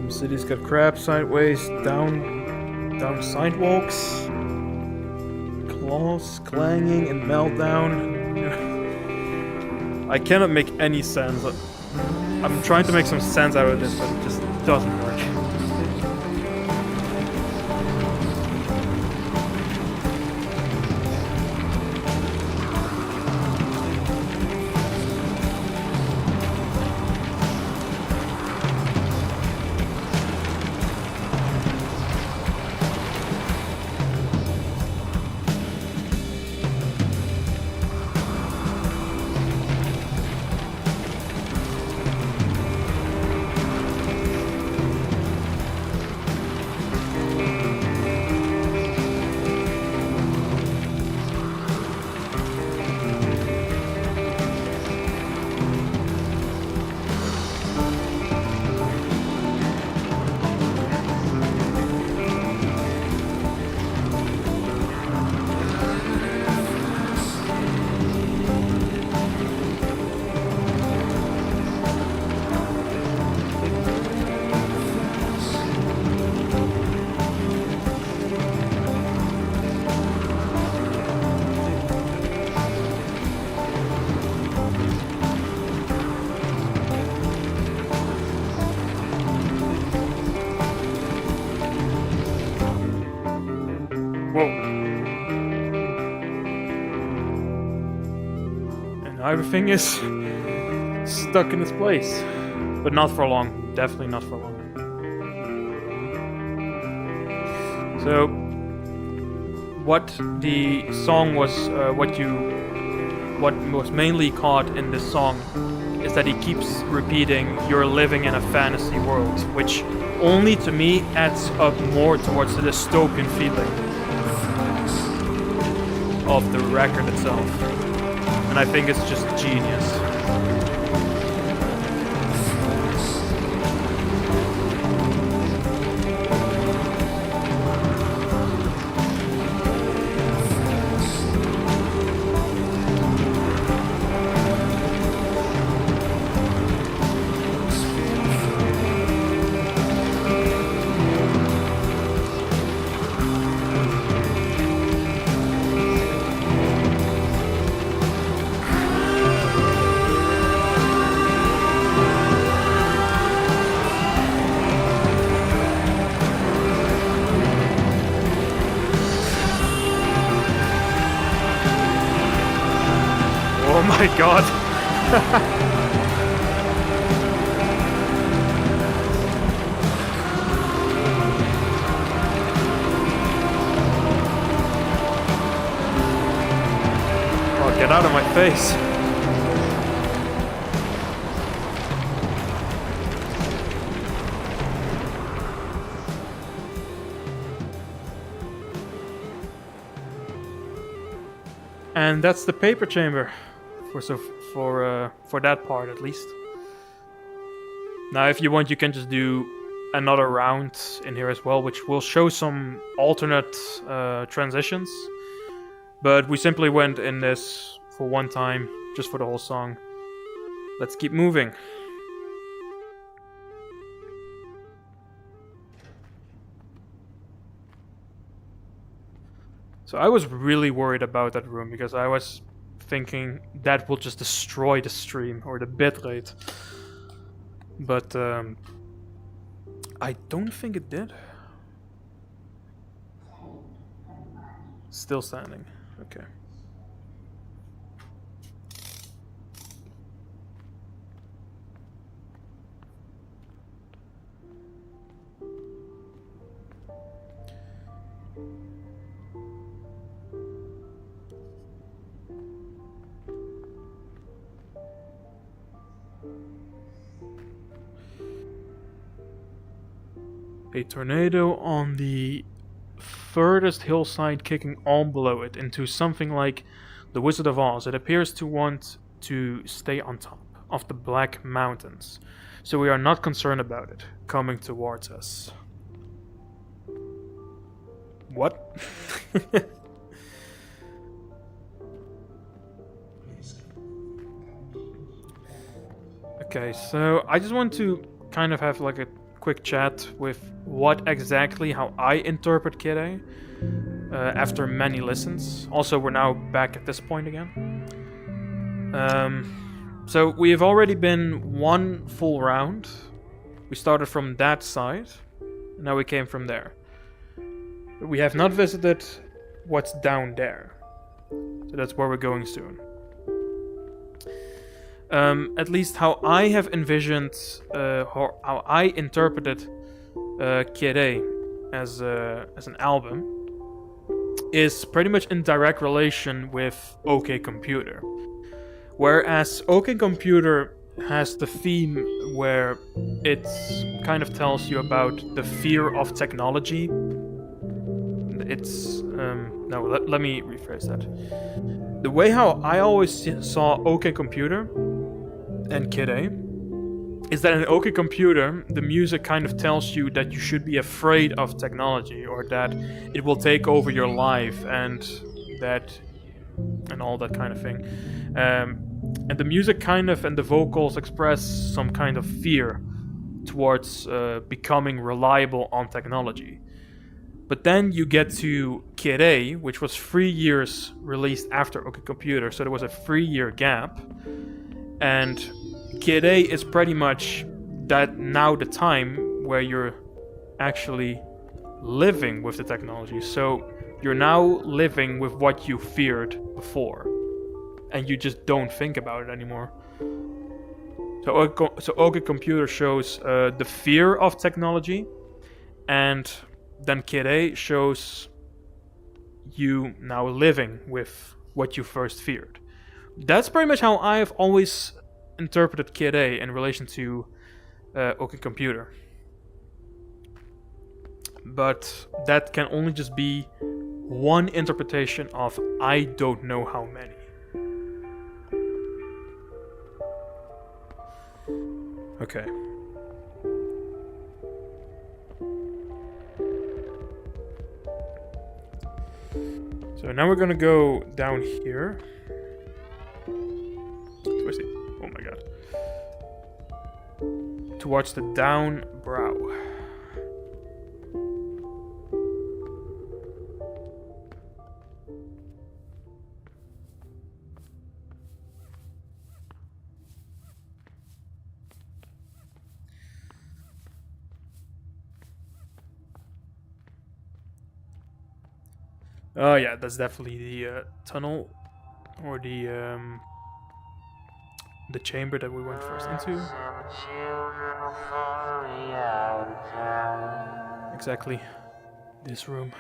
City's got crabs sideways, down sidewalks, claws clanging and meltdown. I cannot make any sense. I'm trying to make some sense out of this, but it just doesn't work. Now everything is stuck in its place. But not for long. Definitely not for long. So, what the song was, what was mainly caught in this song is that he keeps repeating, "You're living in a fantasy world," which only to me adds up more towards the dystopian feeling of the record itself. And I think it's just genius. Oh my god. Oh, get out of my face. And that's the paper chamber. For that part at least. Now if you want you can just do another round in here as well, which will show some alternate transitions. But we simply went in this for one time, just for the whole song. Let's keep moving. So I was really worried about that room because I was thinking that will just destroy the stream or the bitrate. But I don't think it did. Still standing. Okay. A tornado on the furthest hillside kicking all below it into something like the Wizard of Oz. It appears to want to stay on top of the Black Mountains, so we are not concerned about it coming towards us. What? Okay, so I just want to kind of have like a quick chat with how I interpret KID A after many listens. Also, we're now back at this point again. So we have already been one full round. We started from that side, and now we came from there. But we have not visited what's down there. So that's where we're going soon. At least how I have envisioned, how I interpreted KID A as an album is pretty much in direct relation with OK Computer. Whereas OK Computer has the theme where it kind of tells you about the fear of technology. It's no, let me rephrase that. The way how I always saw OK Computer and KID A is that in OK Computer, the music kind of tells you that you should be afraid of technology, or that it will take over your life, and all that kind of thing. And the music kind of, and the vocals express some kind of fear towards becoming reliable on technology. But then you get to KID A, which was 3 years released after OK Computer, so there was a 3-year gap. And KID A is pretty much that now the time where you're actually living with the technology. So you're now living with what you feared before. and you just don't think about it anymore. So OK Computer shows the fear of technology, and then Kid A shows you now living with what you first feared. That's pretty much how I've always interpreted Kid A in relation to OK Computer. But that can only just be one interpretation of I don't know how many. Okay. So now we're gonna go down here. Where's it? Oh my god. Towards the down brow. Oh yeah, that's definitely the tunnel, or the chamber that we went first into. Exactly, this room.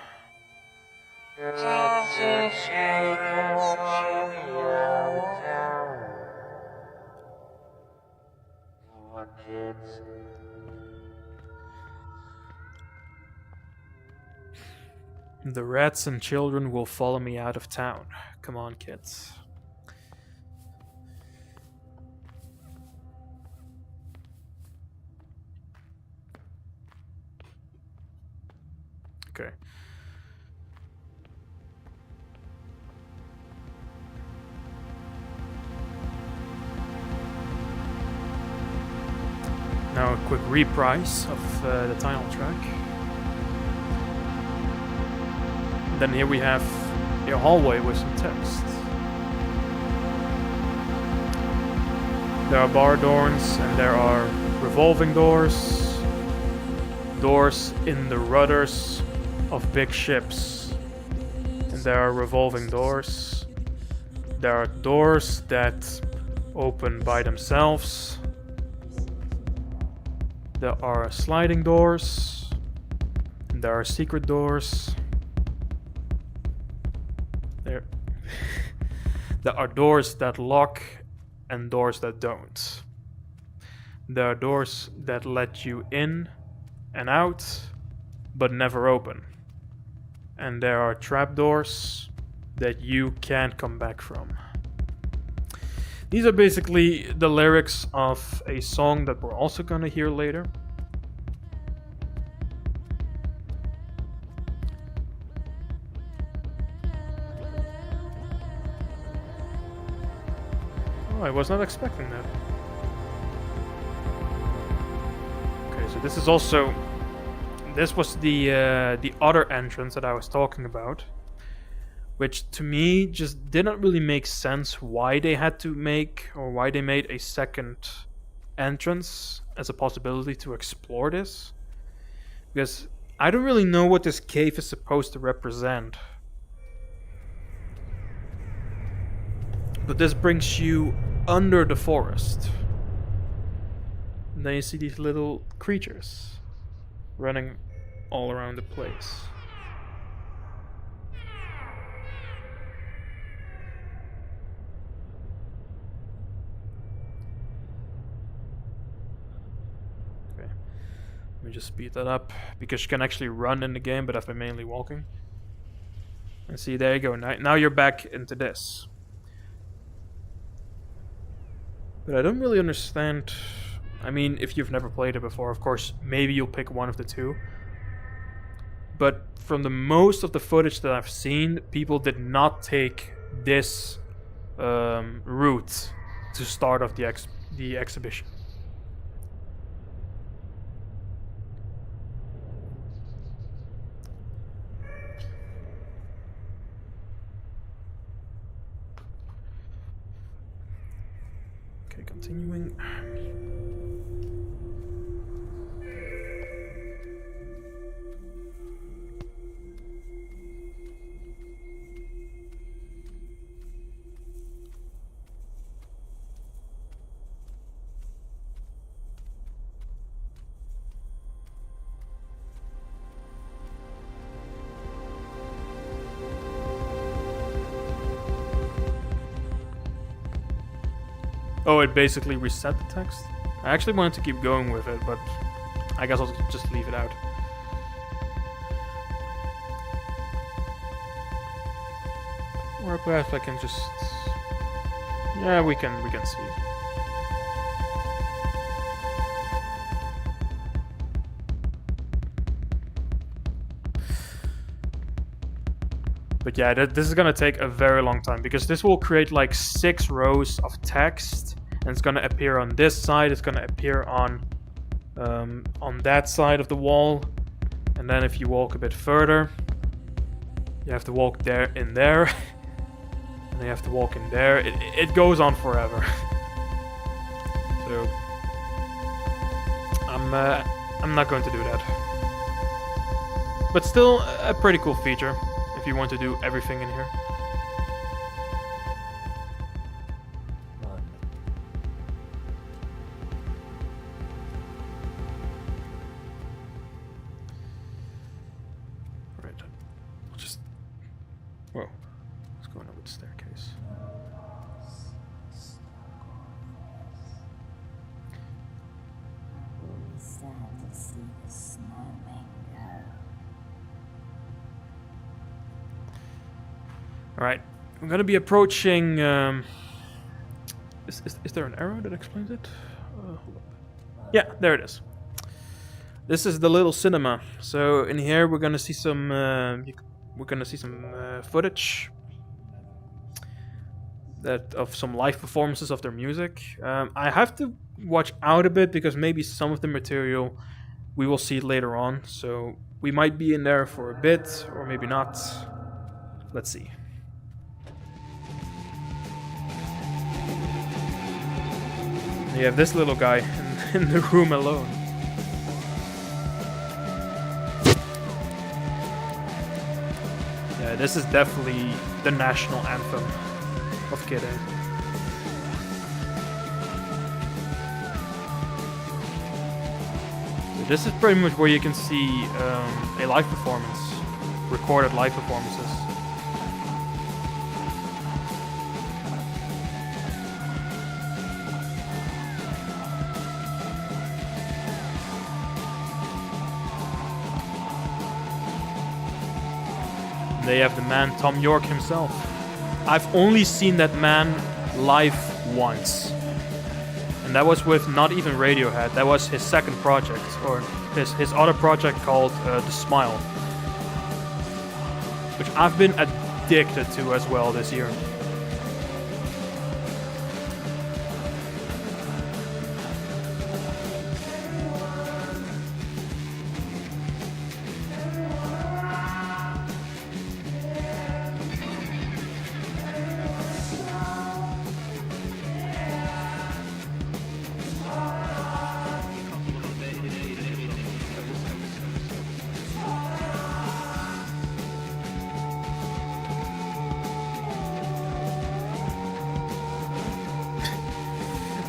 The rats and children will follow me out of town. Come on, kids. Okay. Now a quick reprise of the title track. Then here we have a hallway with some text. There are bar doors and there are revolving doors. Doors in the rudders of big ships. And there are revolving doors. There are doors that open by themselves. There are sliding doors. And there are secret doors. There are doors that lock and doors that don't. There are doors that let you in and out, but never open. And there are trapdoors that you can't come back from. These are basically the lyrics of a song that we're also gonna hear later. I was not expecting that. Okay, so this is also... This was the other entrance that I was talking about. Which to me just didn't really make sense why they had to make, or why they made a second entrance as a possibility to explore this. Because I don't really know what this cave is supposed to represent. But this brings you under the forest. And then you see these little creatures running all around the place. Okay. Let me just speed that up because you can actually run in the game, but I've been mainly walking. And see, there you go. Now you're back into this. But I don't really understand. I mean, if you've never played it before, of course, maybe you'll pick one of the two. But from the most of the footage that I've seen, people did not take this route to start off the exhibition. Okay, continuing. Oh, it basically reset the text? I actually wanted to keep going with it, but I guess I'll just leave it out. Or perhaps I can just... Yeah, we can see. But yeah, this is gonna take a very long time because this will create like 6 rows of text, and it's gonna appear on this side. It's gonna appear on that side of the wall, and then if you walk a bit further, you have to walk there in there, and then you have to walk in there. It goes on forever. So I'm not going to do that. But still, a pretty cool feature if you want to do everything in here. Right. I'll just... Whoa. What's going on with the staircase? Sad to see the snowman go. Alright, I'm gonna be approaching... Is there an arrow that explains it? Hold up. Yeah, there it is. This is the little cinema. So in here we're gonna see some... footage of some live performances of their music. I have to watch out a bit because maybe some of the material we will see later on. So we might be in there for a bit or maybe not. Let's see. You have this little guy in the room alone. Yeah, this is definitely the national anthem of KID A. So this is pretty much where you can see a live performance, recorded live performances. They have the man Tom York himself. I've only seen that man live once. And that was with not even Radiohead. That was his second project, or his other project called The Smile. Which I've been addicted to as well this year.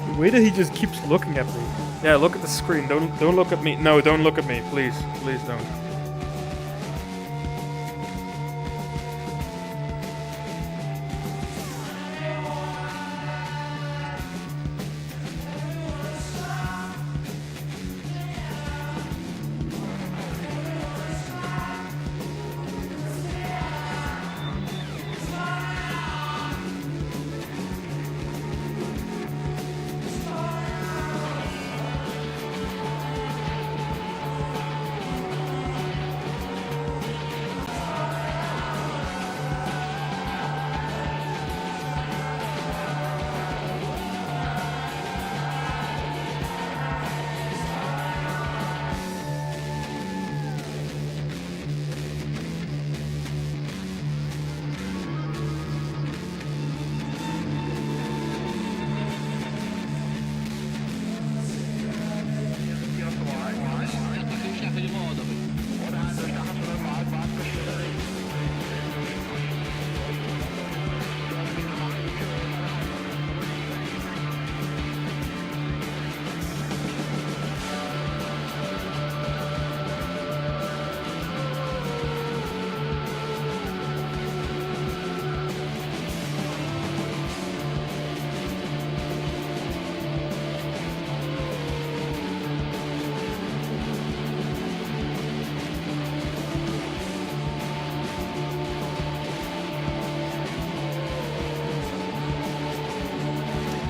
The way that he just keeps looking at me. Yeah, look at the screen. Don't look at me. No, don't look at me. Please. Please don't.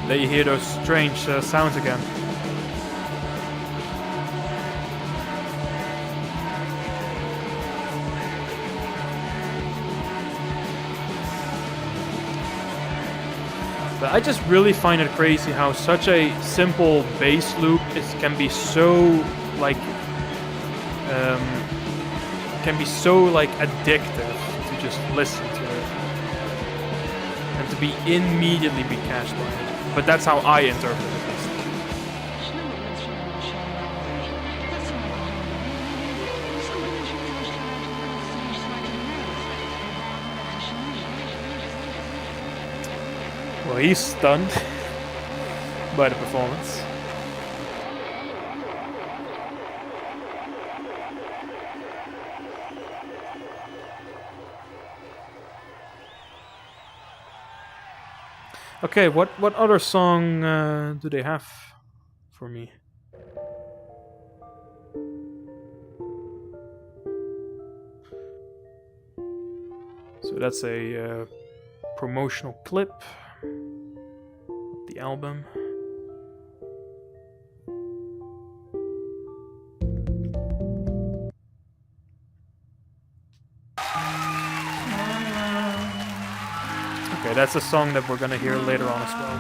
that you hear those strange sounds again. But I just really find it crazy how such a simple bass loop can be so like addictive to just listen to it and to be immediately be catched by it. But that's how I interpret it. Well, he's stunned by the performance. Okay, what other song do they have for me? So that's a promotional clip of the album. Okay, that's a song that we're gonna hear later on as well.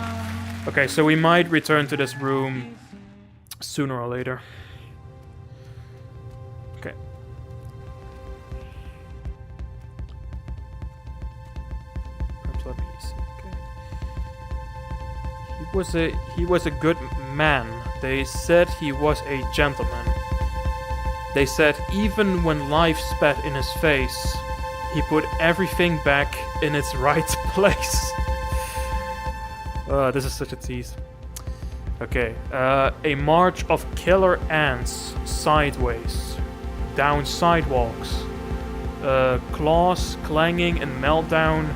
Okay, so we might return to this room sooner or later. Okay. Perhaps let me see. Okay. He was a good man. They said he was a gentleman. They said even when life spat in his face, he put everything back in its right place. This is such a tease. Okay, a march of killer ants sideways, down sidewalks, claws clanging in meltdown,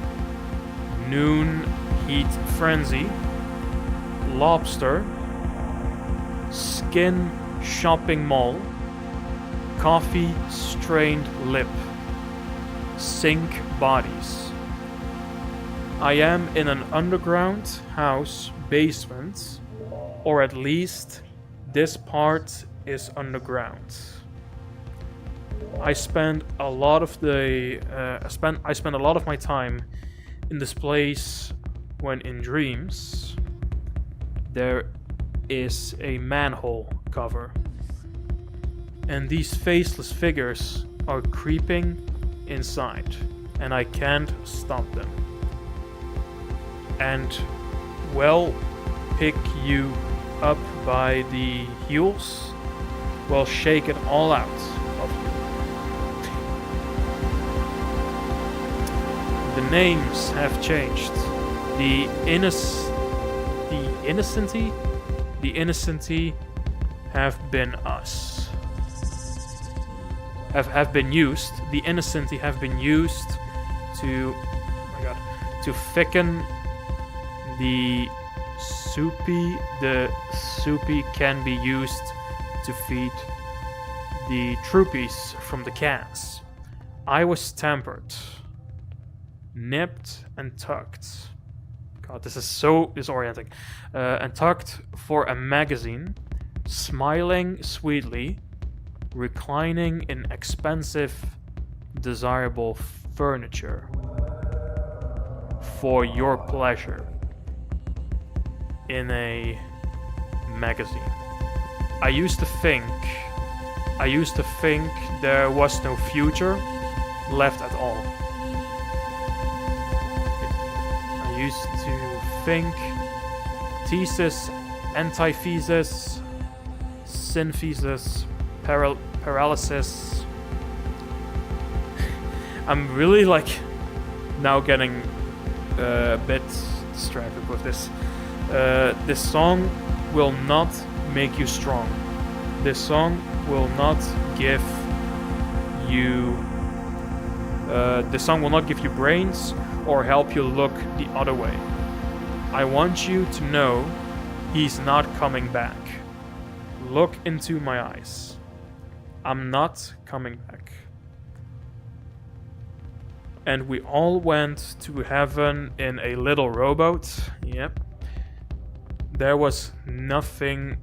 noon heat frenzy, lobster, skin shopping mall, coffee strained lip, sink bodies. I am in an underground house basement, or at least this part is underground. I spend a lot of my time in this place when in dreams there is a manhole cover, and these faceless figures are creeping inside, and I can't stop them. And, well, pick you up by the heels, well, shake it all out of you. The names have changed. The innocenty have been us. Have been used. The innocenty have been used to, oh my god, to thicken the soupy. The soupy can be used to feed the troopies from the cans. I was tempered, nipped and tucked. God, this is so disorienting. And tucked for a magazine, smiling sweetly, reclining in expensive, desirable furniture for your pleasure in a magazine. I used to think there was no future left at all. I used to think thesis, antithesis, synthesis, paralysis. I'm really now getting a bit distracted with this. This song will not make you strong. This song will not give you. This song will not give you brains or help you look the other way. I want you to know he's not coming back. Look into my eyes. I'm not coming back. And we all went to heaven in a little rowboat. Yep. there was nothing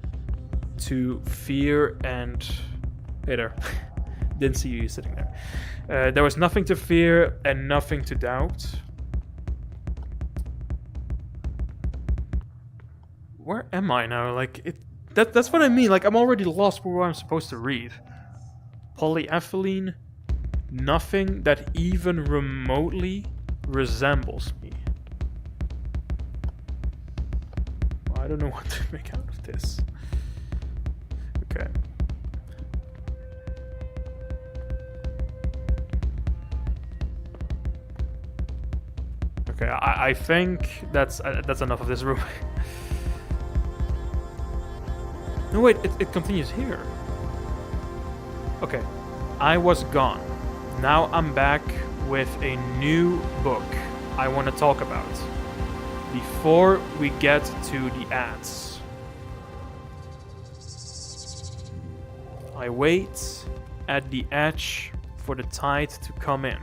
to fear and... Hey there. Didn't see you sitting there. There was nothing to fear and nothing to doubt. Where am I now? Like, that's what I mean. Like, I'm already lost for what I'm supposed to read. Polyethylene, nothing that even remotely resembles me. I don't know what to make out of this. Okay. Okay, I think that's enough of this room. No, wait, it continues here. Okay, I was gone. Now I'm back with a new book I want to talk about. Before we get to the ads. I wait at the edge for the tide to come in.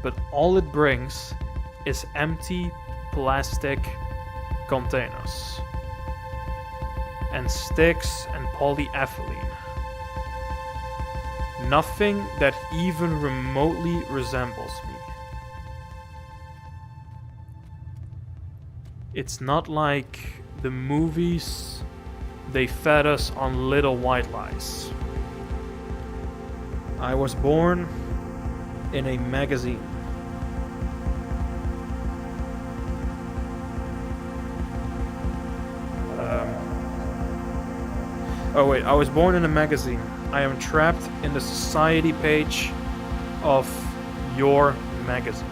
But all it brings is empty plastic containers. And sticks and polyethylene. Nothing that even remotely resembles me. It's not like the movies they fed us on little white lies. I was born in a magazine. Oh wait, I was born in a magazine. I am trapped in the society page of your magazine.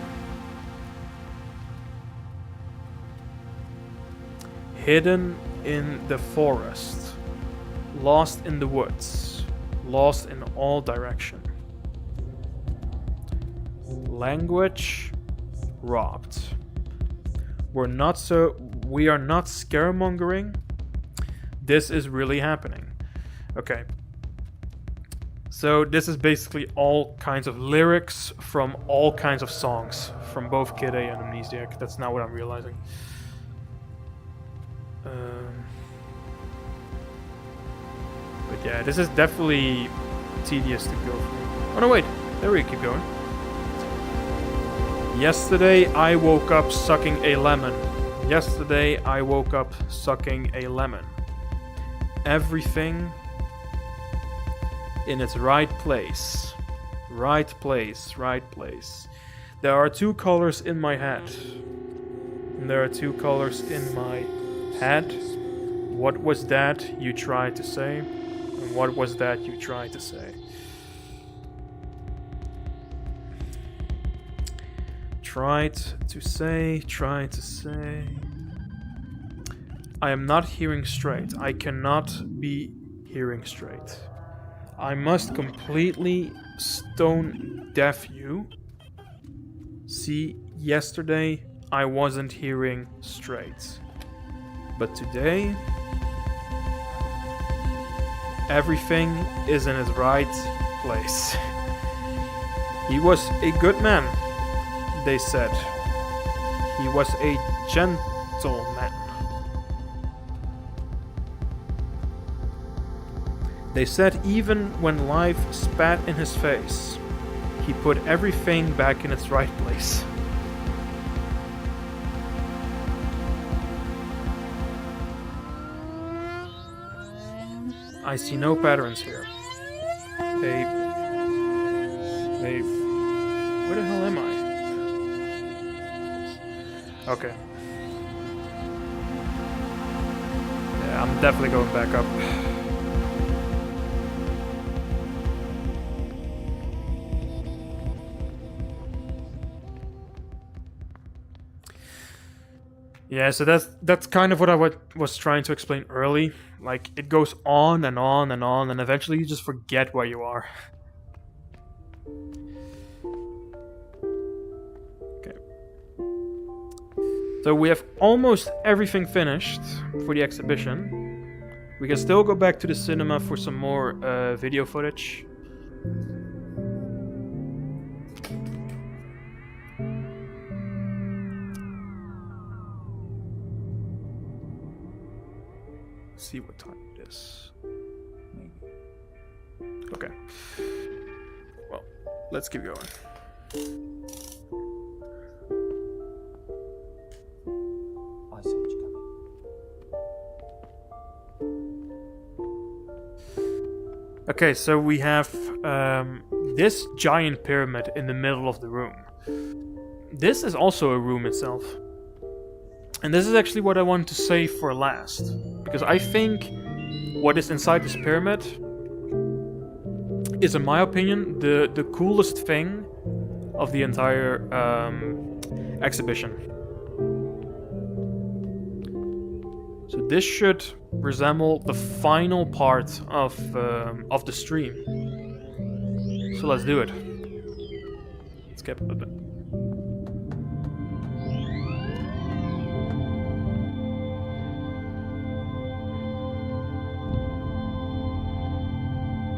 Hidden in the forest, lost in the woods, lost in all direction. Language robbed. We are not scaremongering. This is really happening. Okay. So this is basically all kinds of lyrics from all kinds of songs from both KID A and Amnesiac. That's now what I'm realizing. But yeah, this is definitely tedious to go through. Oh no, wait. There we keep going. Yesterday I woke up sucking a lemon. Yesterday I woke up sucking a lemon. Everything in its right place. Right place, right place. There are two colors in my head. And there are two colors in my head. What was that you tried to say? And what was that you tried to say? Tried to say. I am not hearing straight. I cannot be hearing straight. I must completely stone deaf you. See, yesterday I wasn't hearing straight. But today, everything is in its right place. He was a good man, they said. He was a gentleman. They said even when life spat in his face, he put everything back in its right place. I see no patterns here. Where the hell am I? Okay. Yeah, I'm definitely going back up. Yeah, so that's kind of what I was trying to explain early. Like, it goes on and on and on, and eventually you just forget where you are. Okay. So we have almost everything finished for the exhibition. We can still go back to the cinema for some more video footage. see what time it is. Maybe. Okay. Well, let's keep going. Ice Age coming. Okay, so we have this giant pyramid in the middle of the room. This is also a room itself. And this is actually what I wanted to say for last. Because I think what is inside this pyramid is, in my opinion, the coolest thing of the entire exhibition. So this should resemble the final part of the stream. So let's do it. Skip a bit.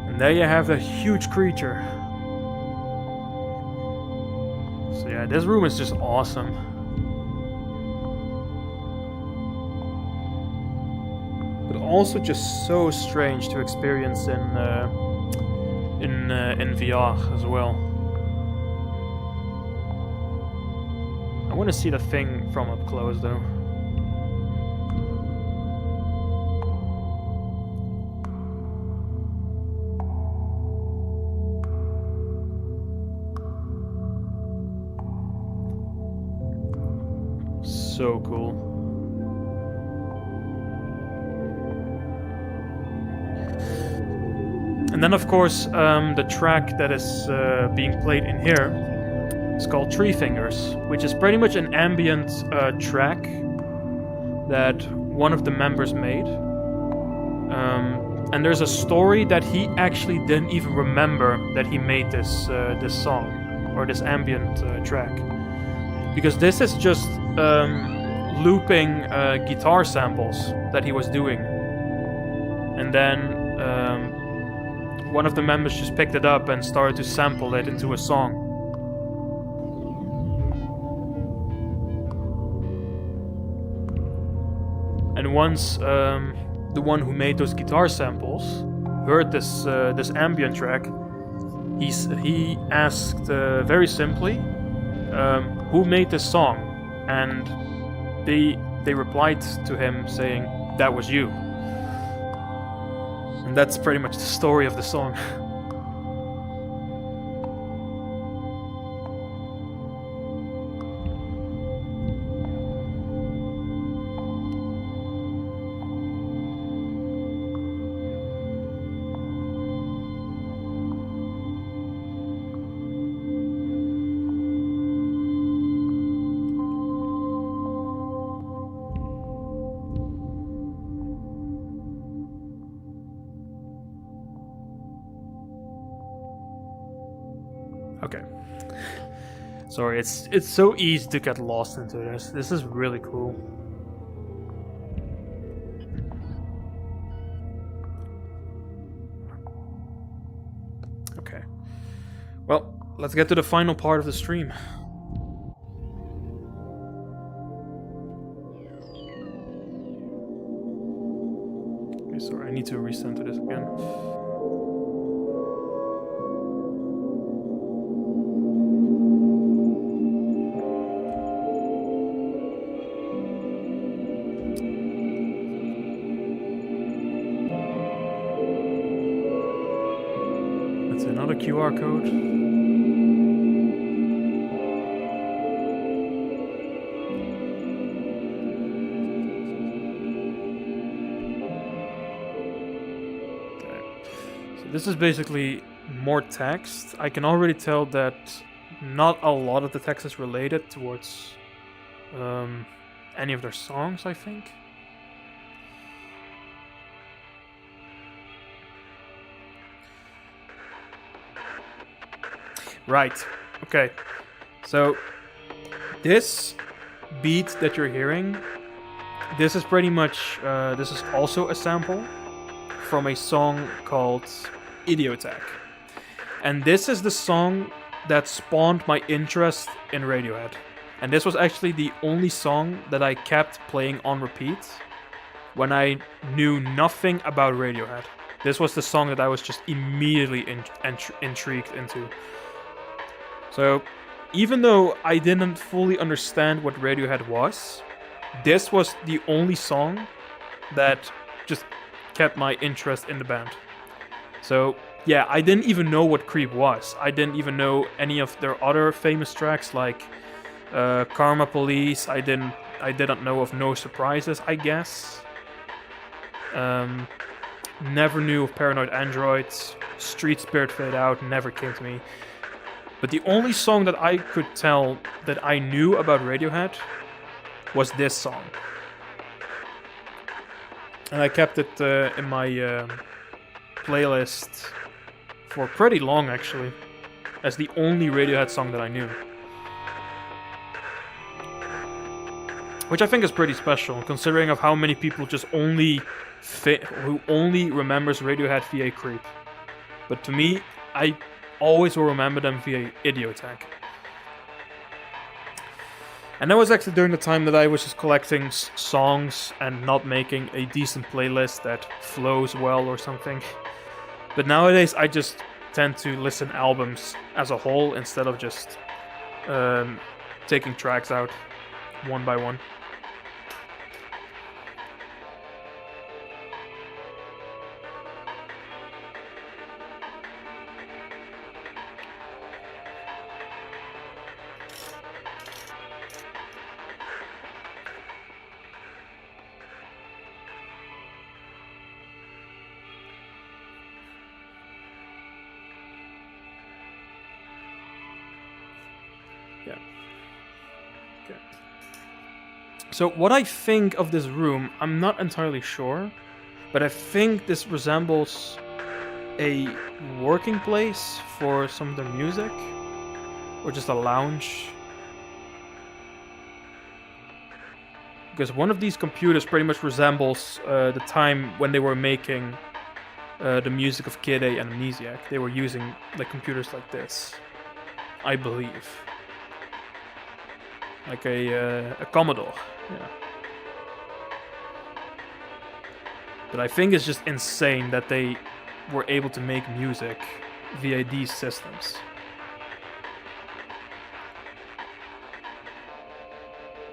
And there you have the huge creature. So yeah, this room is just awesome. But also just so strange to experience in VR as well. I want to see the thing from up close though. So cool. And then, of course, the track that is being played in here is called Tree Fingers, which is pretty much an ambient track that one of the members made. And there's a story that he actually didn't even remember that he made this song or this ambient track, because this is just looping guitar samples that he was doing, and then one of the members just picked it up and started to sample it into a song. And once the one who made those guitar samples heard this ambient track, he asked very simply, who made this song? And they replied to him saying, that was you. And that's pretty much the story of the song. Okay. Sorry, it's so easy to get lost into this. This is really cool. Okay. Well, let's get to the final part of the stream. Okay, sorry, I need to recenter this again. Another QR code. Okay. So this is basically more text. I can already tell that not a lot of the text is related towards any of their songs, I think. Right. Okay. So this beat that you're hearing, this is pretty much this is also a sample from a song called Idiotac. And this is the song that spawned my interest in Radiohead. And this was actually the only song that I kept playing on repeat when I knew nothing about Radiohead. This was the song that I was just immediately intrigued into. So, even though I didn't fully understand what Radiohead was, this was the only song that just kept my interest in the band. So, yeah, I didn't even know what Creep was. I didn't even know any of their other famous tracks like Karma Police. I didn't know of No Surprises, I guess. Never knew of Paranoid Androids. Street Spirit Fade Out never came to me. But the only song that I could tell that I knew about Radiohead was this song. And I kept it in my playlist for pretty long, actually, as the only Radiohead song that I knew. Which I think is pretty special, considering of how many people just who only remembers Radiohead via Creep. But to me, I always will remember them via Idiotech. And that was actually during the time that I was just collecting songs and not making a decent playlist that flows well or something. But nowadays I just tend to listen albums as a whole instead of just taking tracks out one by one. So what I think of this room, I'm not entirely sure, but I think this resembles a working place for some of the music, or just a lounge. Because one of these computers pretty much resembles the time when they were making the music of KID A Amnesiac. They were using like computers like this, I believe. Like a Commodore, yeah. But I think it's just insane that they were able to make music via these systems.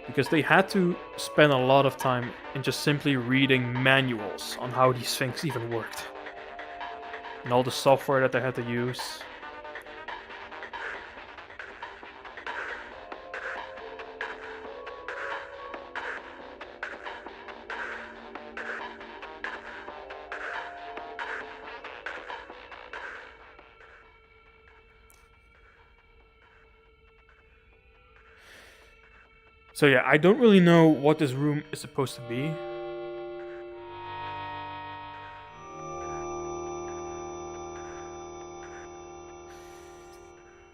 Because they had to spend a lot of time in just simply reading manuals on how these things even worked. And all the software that they had to use. So yeah, I don't really know what this room is supposed to be.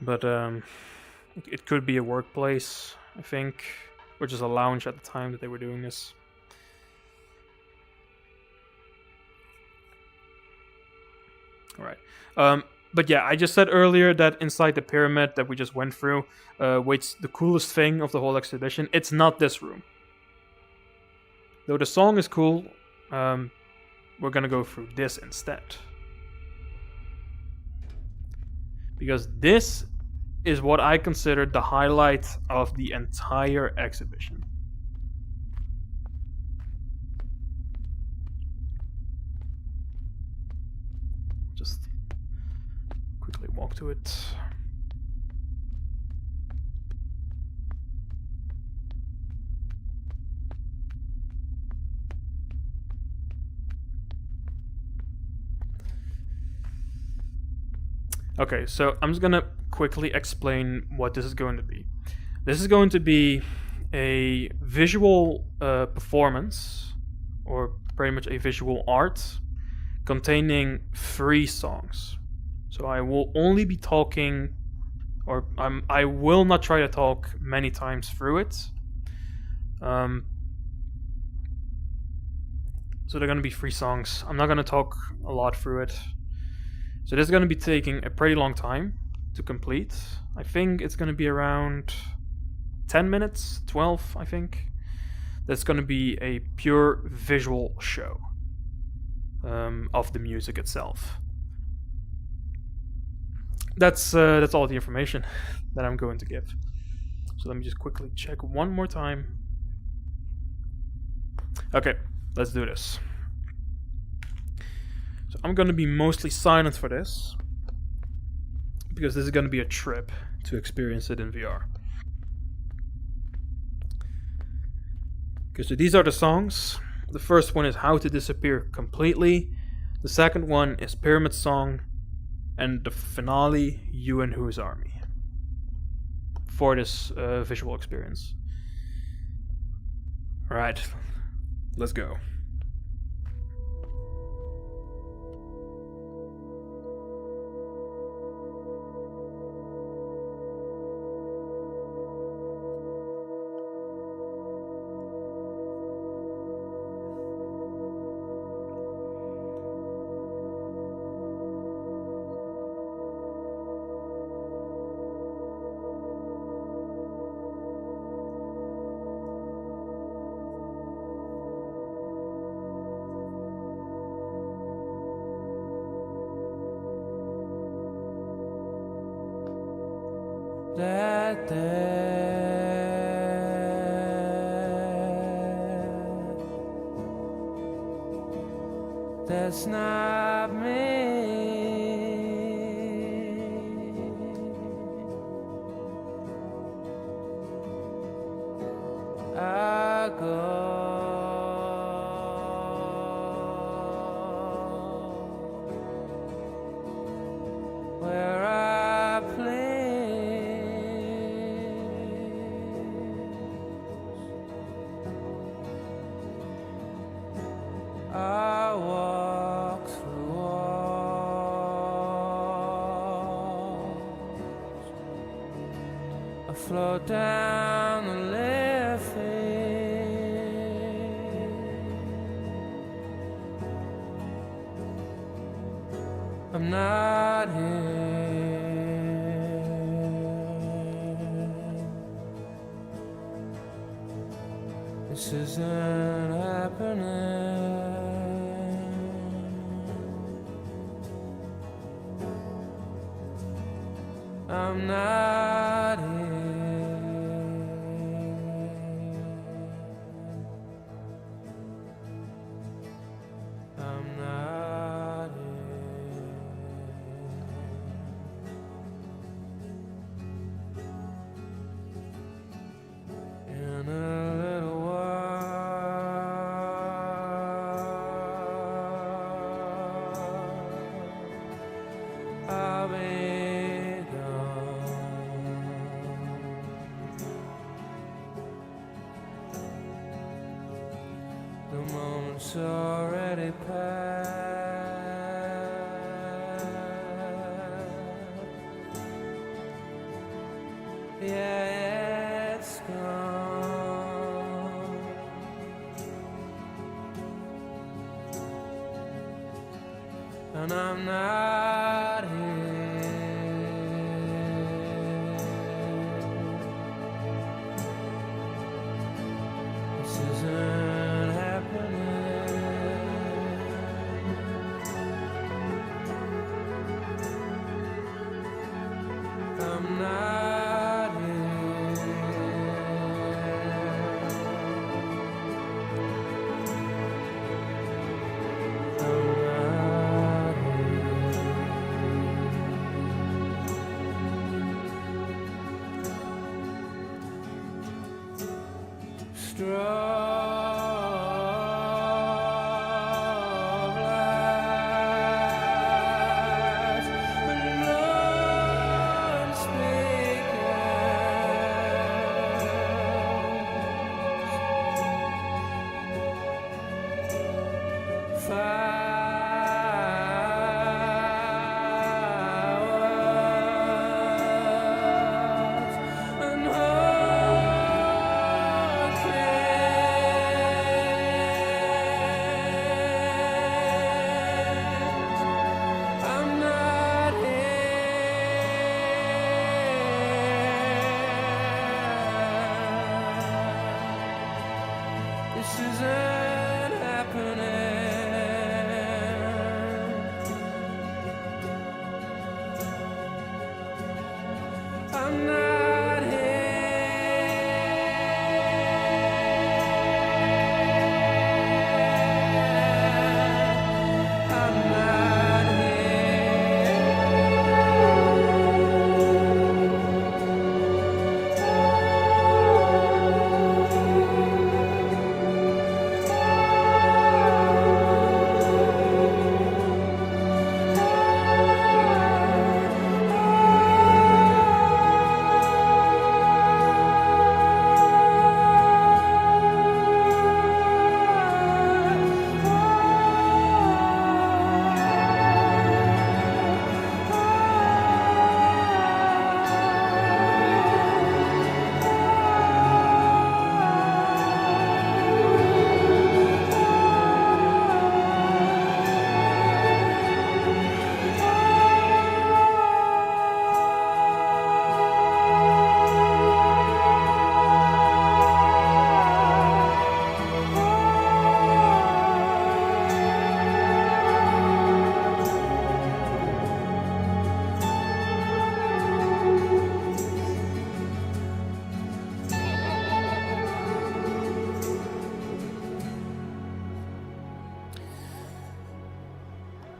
But it could be a workplace, I think, or just a lounge at the time that they were doing this. Alright. But yeah, I just said earlier that inside the pyramid that we just went through, which the coolest thing of the whole exhibition, it's not this room. Though the song is cool, we're gonna go through this instead. Because this is what I consider the highlight of the entire exhibition. Just quickly walk to it. Okay, so I'm just gonna quickly explain what this is going to be. This is going to be a visual performance, or pretty much a visual art, containing 3 songs. So I will only be talking, or I will not try to talk many times through it. So they're going to be 3 songs. I'm not going to talk a lot through it. So this is going to be taking a pretty long time to complete. I think it's going to be around 10 minutes, 12, I think. that's going to be a pure visual show of the music itself. That's all the information that I'm going to give. So let me just quickly check one more time. Okay, let's do this. So I'm going to be mostly silent for this, because this is going to be a trip to experience it in VR. Okay, so these are the songs. The first one is How to Disappear Completely. The second one is Pyramid Song. And the finale, You and Whose Army. For this visual experience. Alright, let's go. That that's not me. I go where I I walk through walls, I float down the living. I'm not here. This isn't happening. I'm not here. I'm not here. In a little while, I'll be the moment's already passed. Yeah, it's gone. And I'm not here. This isn't I'm not here. I'm not here. Strobe lights and loudspeakers, fireworks and hurricanes. I'm not here. I'm not here. I'm not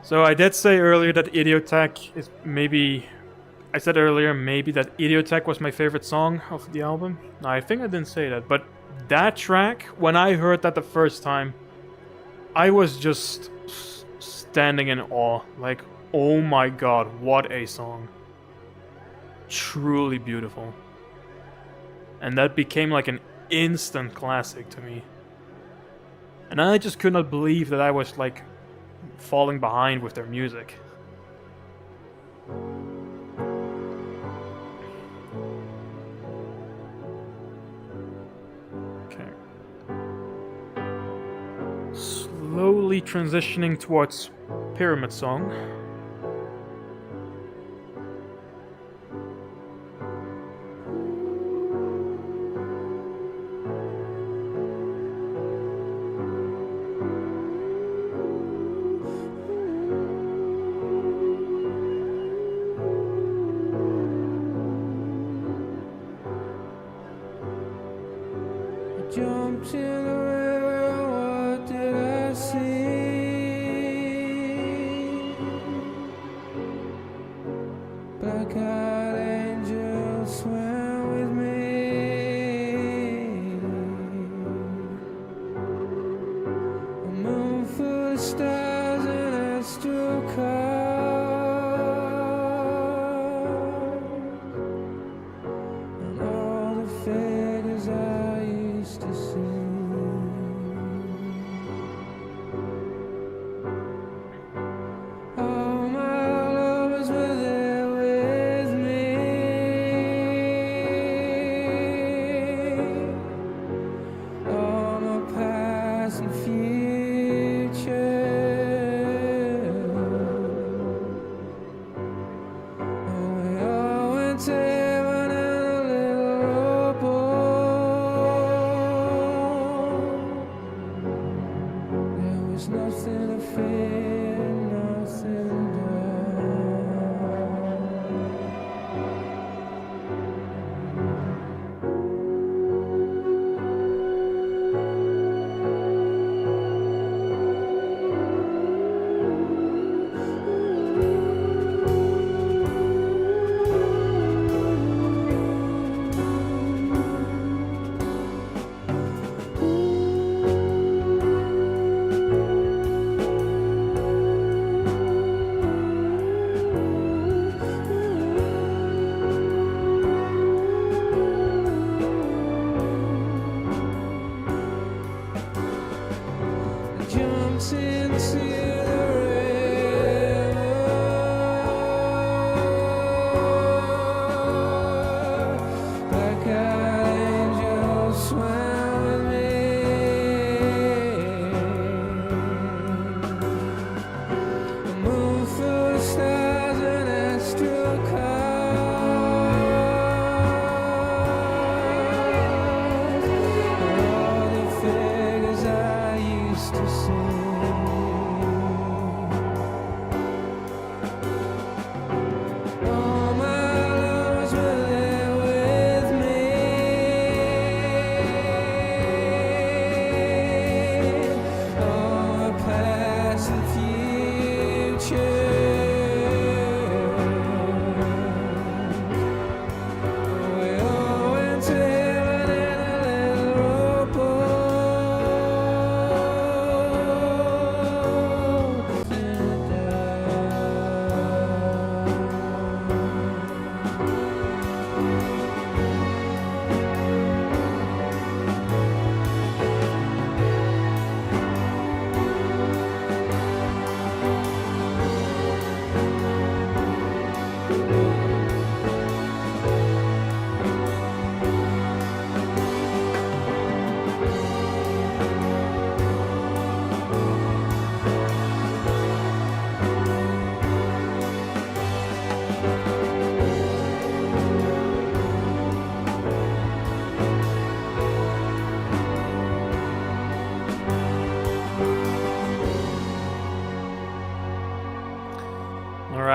So I did say earlier that Idiotech is maybe... I said earlier maybe that Idiotech was my favorite song of the album. No, I think I didn't say that, but that track, when I heard that the first time, I was just standing in awe. Like, oh my god, what a song. Truly beautiful. And that became like an instant classic to me. And I just could not believe that I was like falling behind with their music. Okay. Slowly transitioning towards Pyramid Song. Jumped in the river, what did I see? Black-eyed angels swam with me. A moon full of stars and astral cars, and all the figures I used to see. All my lovers were there with me. All my past and future. And we all went to heaven in a little rowboat. There was nothing to fear, nothing to jumps into the river. Black-eyed angels swam with me. A moon full of stars and astral cars, and all the figures I used to see.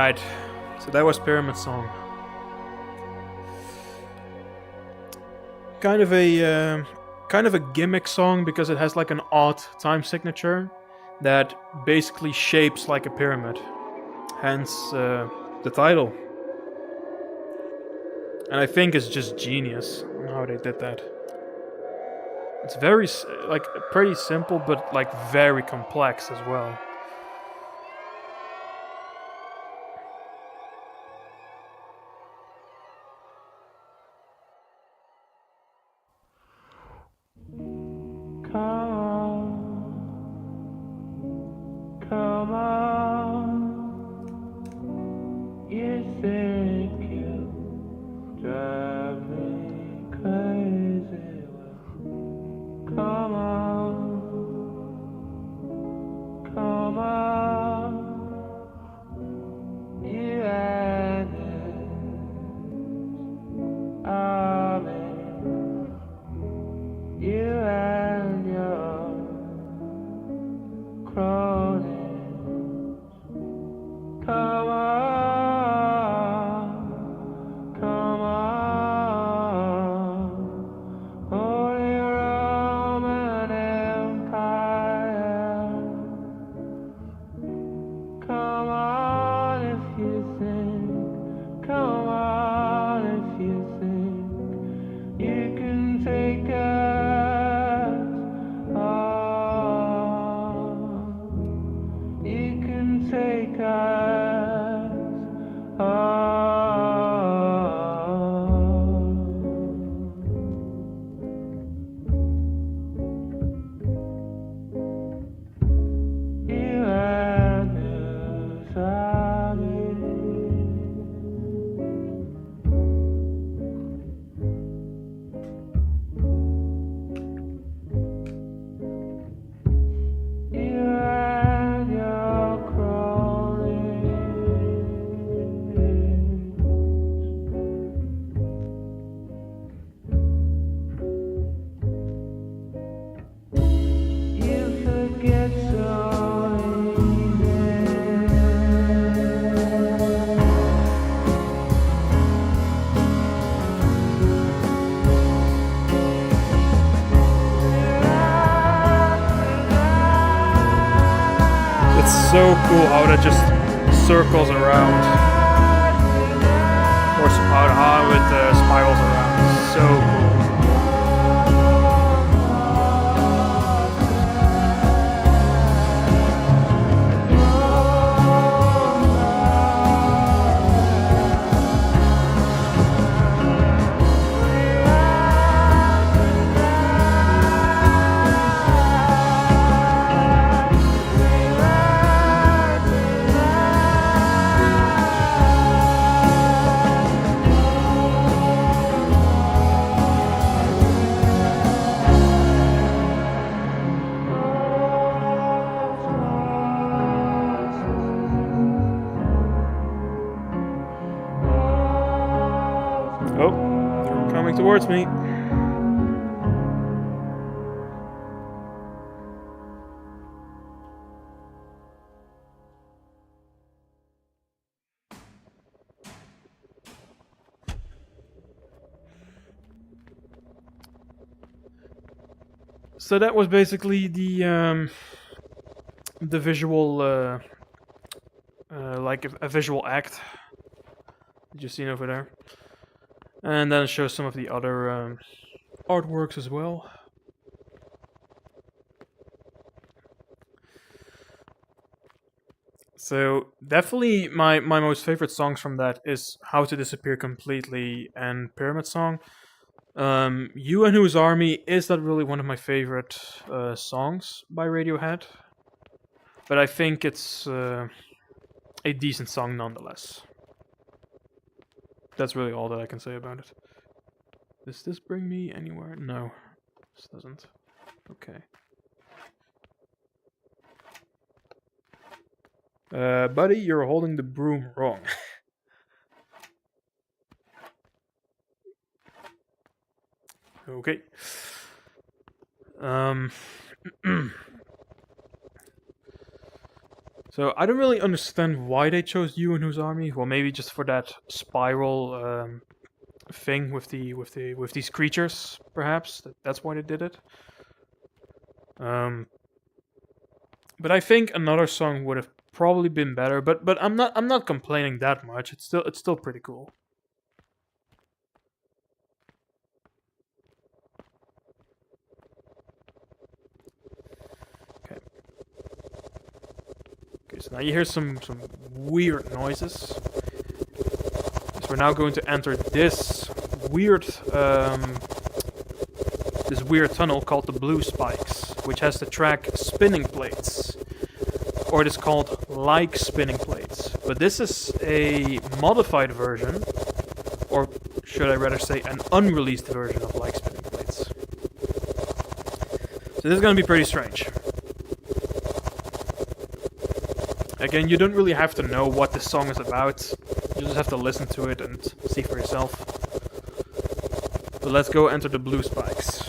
Alright, so that was Pyramid Song. Kind of a gimmick song because it has like an odd time signature that basically shapes like a pyramid. Hence the title. And I think it's just genius on how they did that. It's very like pretty simple, but like very complex as well. Come on, you think you drive me crazy. Well, come on, you and it, you and your cronies. Come on, Holy Roman Empire. Come on if you think, come on if you think you can take us all. You can take us all. You and us, you and your cronies. You forget so It's so cool how that just circles around. Or how it spirals around. It's so cool. Oh, they're coming towards me. So that was basically the visual, like a visual act that you've seen over there. And then it shows some of the other artworks as well. So definitely my most favorite songs from that is How to Disappear Completely and Pyramid Song. You and Whose Army is not really one of my favorite songs by Radiohead, but I think it's a decent song nonetheless. That's really all that I can say about it. Does this bring me anywhere? No, this doesn't. Okay. Buddy, you're holding the broom wrong. Okay. So I don't really understand why they chose you and Whose Army. Well, maybe just for that spiral thing with these creatures, perhaps. That's why they did it. But I think another song would have probably been better. But I'm not complaining that much. It's still pretty cool. Okay. Okay, so now you hear some weird noises. So we're now going to enter this weird tunnel called the Blue Spikes, which has the track Spinning Plates, or it is called Like Spinning Plates. But this is a modified version, or should I rather say an unreleased version of Like Spinning Plates. So this is going to be pretty strange. Again, you don't really have to know what this song is about. You just have to listen to it and see for yourself. But let's go enter the Blue Spikes.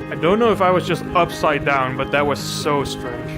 I don't know if I was just upside down, but that was so strange.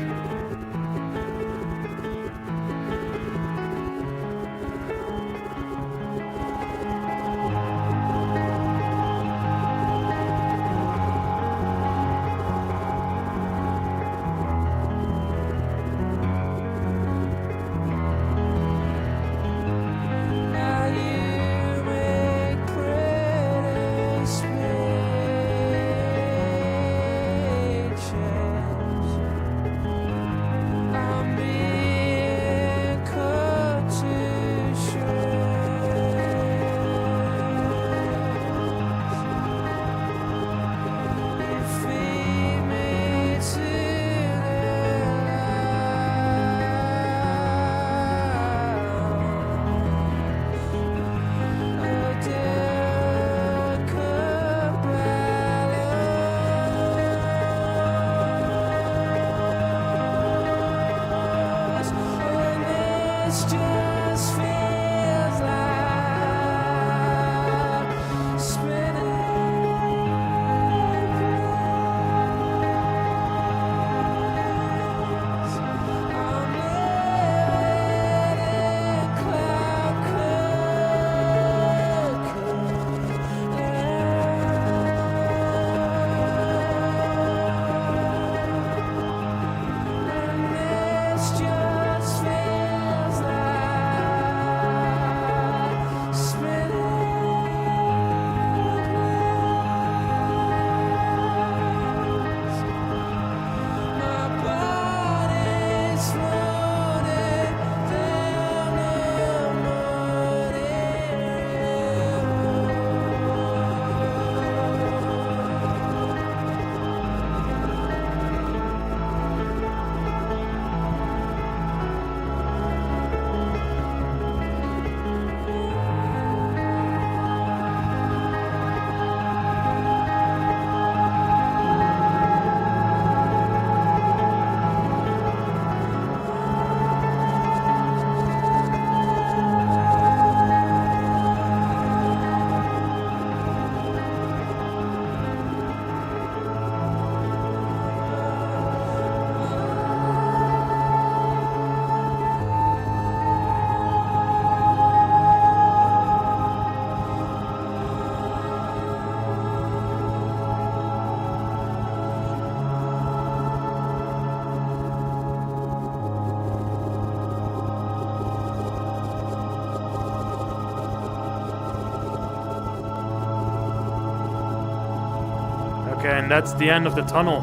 Okay, and that's the end of the tunnel.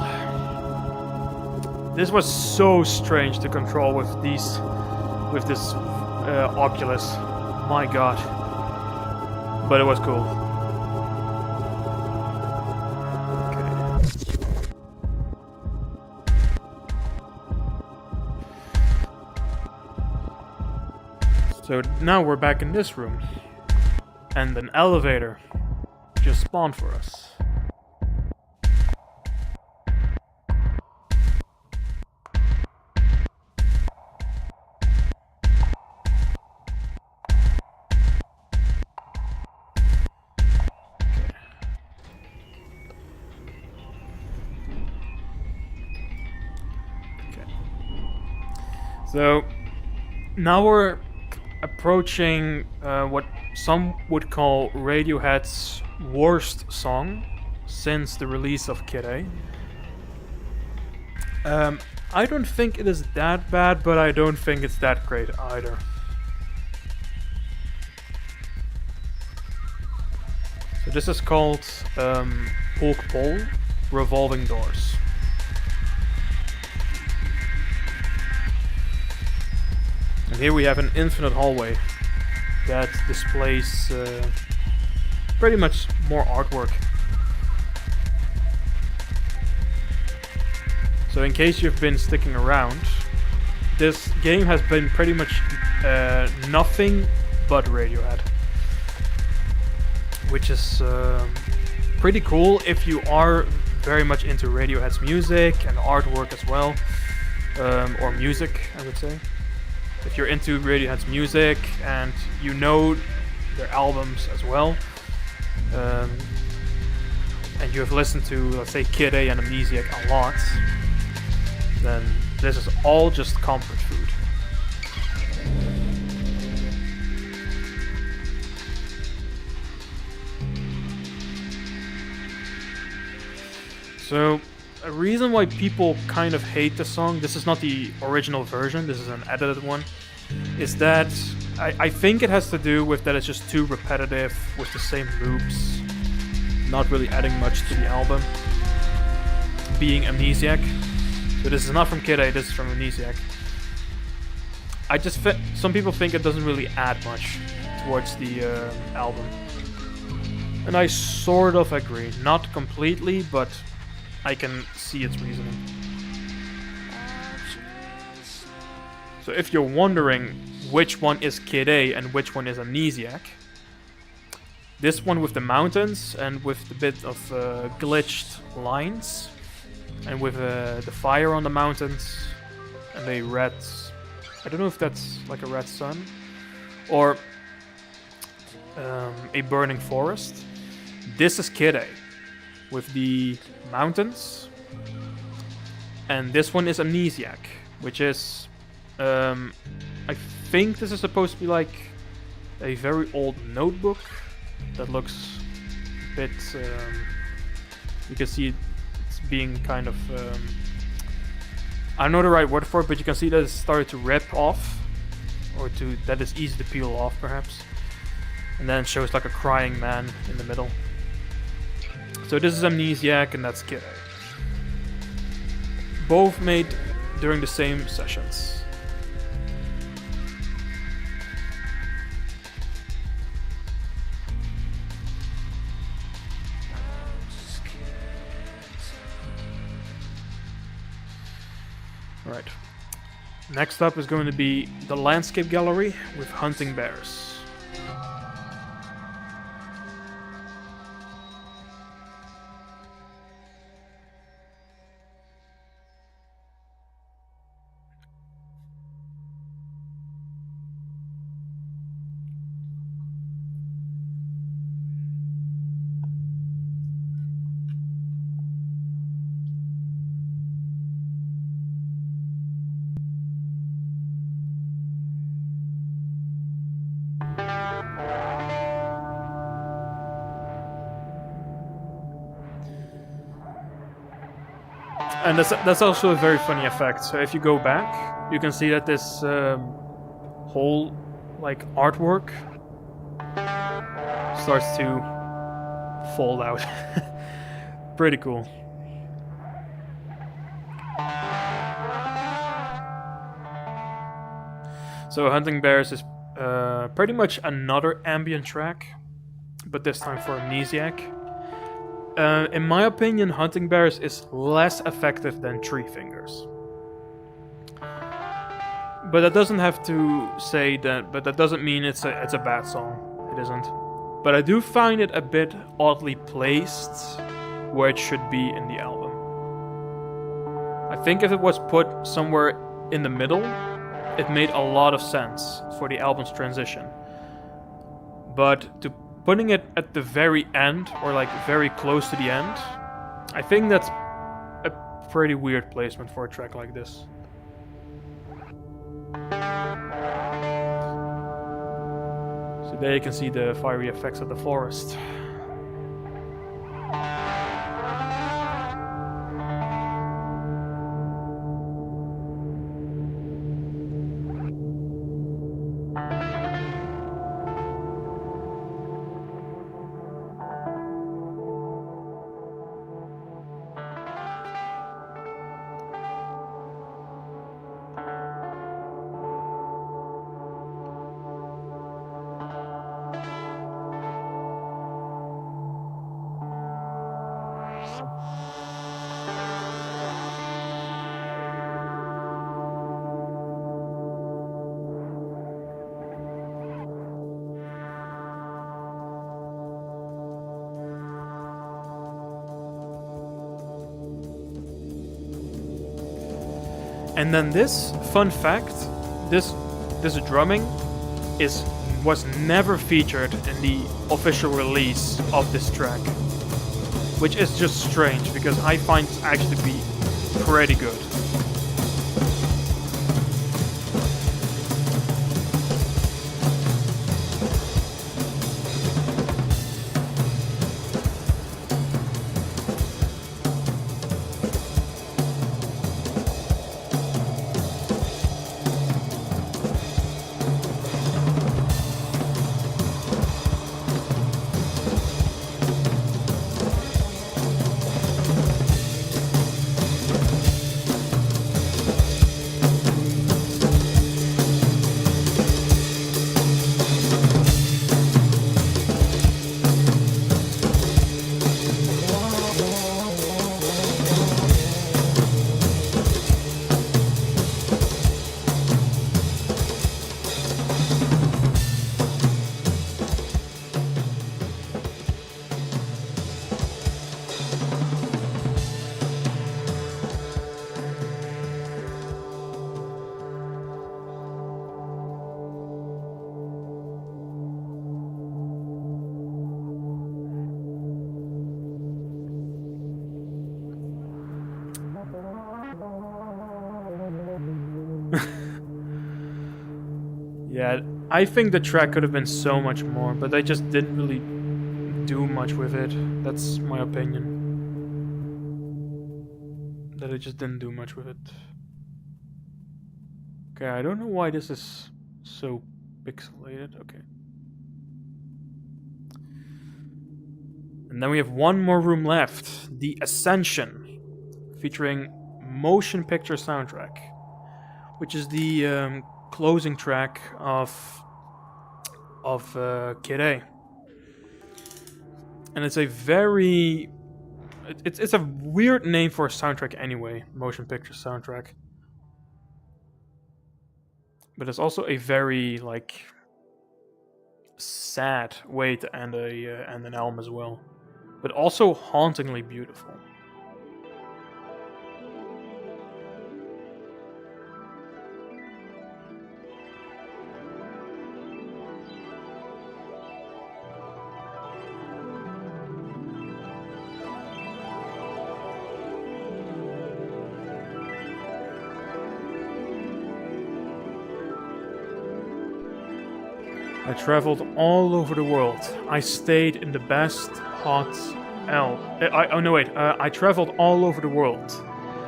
This was so strange to control with this Oculus. My god. But it was cool. So now we're back in this room. And an elevator just spawned for us. So now we're approaching what some would call Radiohead's worst song since the release of KID A. I don't think it is that bad, but I don't think it's that great either. So this is called Polk Pole Revolving Doors. And here we have an infinite hallway that displays pretty much more artwork. So in case you've been sticking around, this game has been pretty much nothing but Radiohead. Which is pretty cool if you are very much into Radiohead's music and artwork as well. Or music, I would say. If you're into Radiohead's music and you know their albums as well, and you have listened to, let's say, KID A and Amnesiac a lot, then this is all just comfort food. So, a reason why people kind of hate the song, this is not the original version, this is an edited one, is that I think it has to do with that it's just too repetitive with the same loops, not really adding much to the album. Being Amnesiac. So this is not from KID A, this is from Amnesiac. Some people think it doesn't really add much towards the album. And I sort of agree. Not completely, but I can see its reasoning. So if you're wondering which one is KID A and which one is Amnesiac, this one with the mountains and with the bit of glitched lines, and with the fire on the mountains and a red, I don't know if that's like a red sun, or a burning forest. This is KID A with the mountains, and this one is Amnesiac, which is I think this is supposed to be like a very old notebook that looks a bit you can see it's being kind of I don't know the right word for it, but you can see that it's started to rip off, or that it's easy to peel off perhaps, and then it shows like a crying man in the middle. So this is Amnesiac and that's KID A. Both made during the same sessions. Right. Next up is going to be the landscape gallery with hunting bears. And that's also a very funny effect. So if you go back, you can see that this whole like artwork starts to fold out. Pretty cool. So Hunting Bears is pretty much another ambient track, but this time for Amnesiac. In my opinion, Hunting Bears is less effective than Tree Fingers. But that doesn't have to say that. But that doesn't mean it's a bad song. It isn't. But I do find it a bit oddly placed where it should be in the album. I think if it was put somewhere in the middle, it made a lot of sense for the album's transition. But putting it at the very end, or like very close to the end, I think that's a pretty weird placement for a track like this. So there you can see the fiery effects of the forest. And then this fun fact, this drumming was never featured in the official release of this track, which is just strange because I find it actually to be pretty good. Yeah, I think the track could have been so much more, but they just didn't really do much with it. That's my opinion. That they just didn't do much with it. Okay, I don't know why this is so pixelated. Okay. And then we have one more room left. The Ascension, featuring motion picture soundtrack, which is the closing track of KID A. And it's a very... It's a weird name for a soundtrack anyway, motion picture soundtrack. But it's also a very, like, sad way to end an album as well. But also hauntingly beautiful. I traveled all over the world. I stayed in the best I traveled all over the world.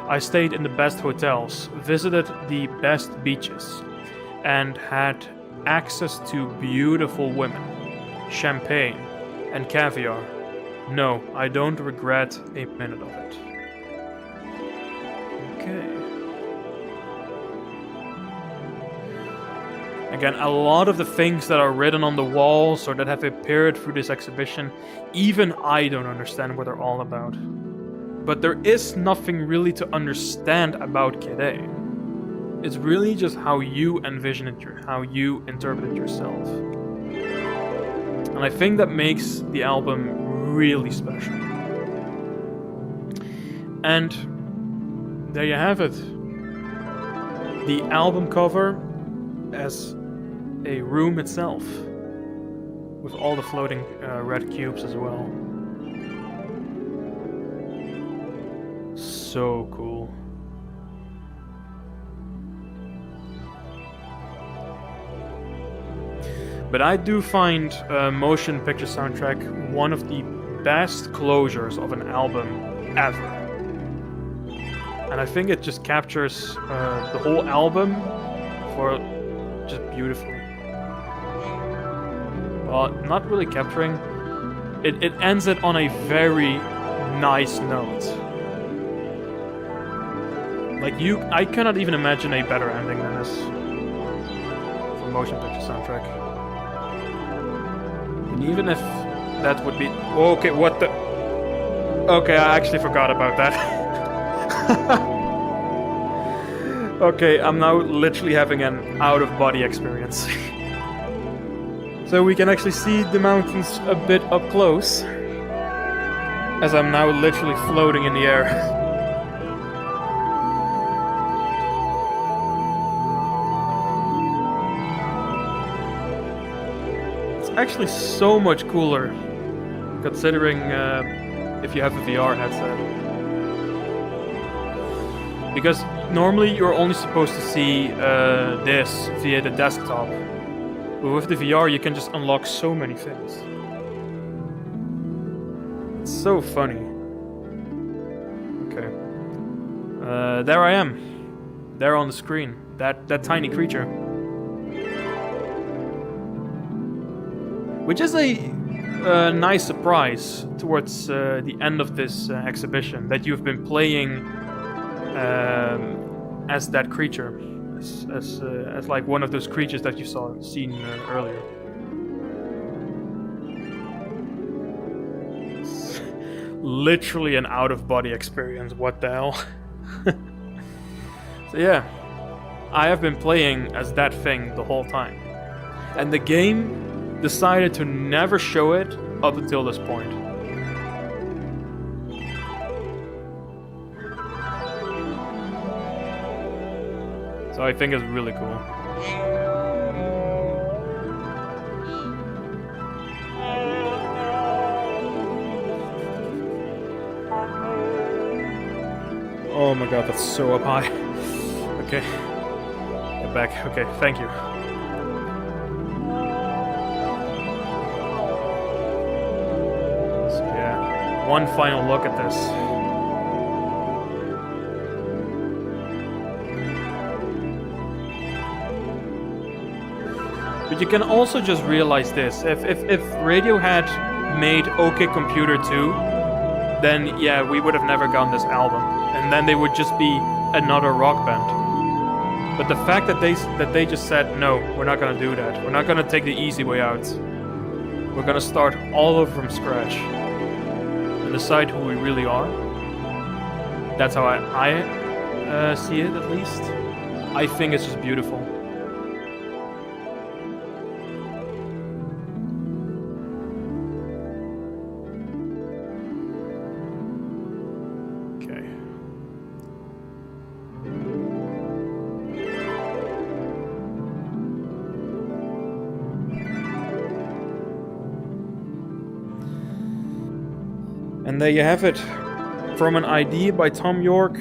I stayed in the best hotels, visited the best beaches, and had access to beautiful women, champagne, and caviar. No, I don't regret a minute of it. Okay. Again, a lot of the things that are written on the walls or that have appeared through this exhibition, even I don't understand what they're all about. But there is nothing really to understand about KID A. It's really just how you envision it, how you interpret it yourself. And I think that makes the album really special. And there you have it. The album cover as a room itself, with all the floating red cubes as well. So cool. But I do find motion picture soundtrack one of the best closures of an album ever. And I think it just captures the whole album for just beautifully. Well, not really capturing. It ends it on a very nice note. Like I cannot even imagine a better ending than this for motion picture soundtrack. And even if that would be okay, what the? Okay, I actually forgot about that. Okay, I'm now literally having an out-of-body experience. So we can actually see the mountains a bit up close, as I'm now literally floating in the air. It's actually so much cooler, considering if you have a VR headset. Because normally you're only supposed to see this via the desktop. But with the VR you can just unlock so many things. It's so funny. Okay. There I am. There on the screen. That tiny creature. Which is a nice surprise towards the end of this exhibition, that you've been playing as that creature, as like one of those creatures that you seen earlier. It's literally an out-of-body experience. What the hell? So yeah, I have been playing as that thing the whole time, and the game decided to never show it up until this point. So I think it's really cool. Oh my god, that's so up high. Okay. Get back. Okay, thank you. So yeah, one final look at this. But you can also just realize this. If Radiohead made OK Computer 2, then yeah, we would have never gotten this album. And then they would just be another rock band. But the fact that they just said, no, we're not gonna do that. We're not gonna take the easy way out. We're gonna start all over from scratch. And decide who we really are. That's how I see it, at least. I think it's just beautiful. And there you have it, from an idea by Tom York,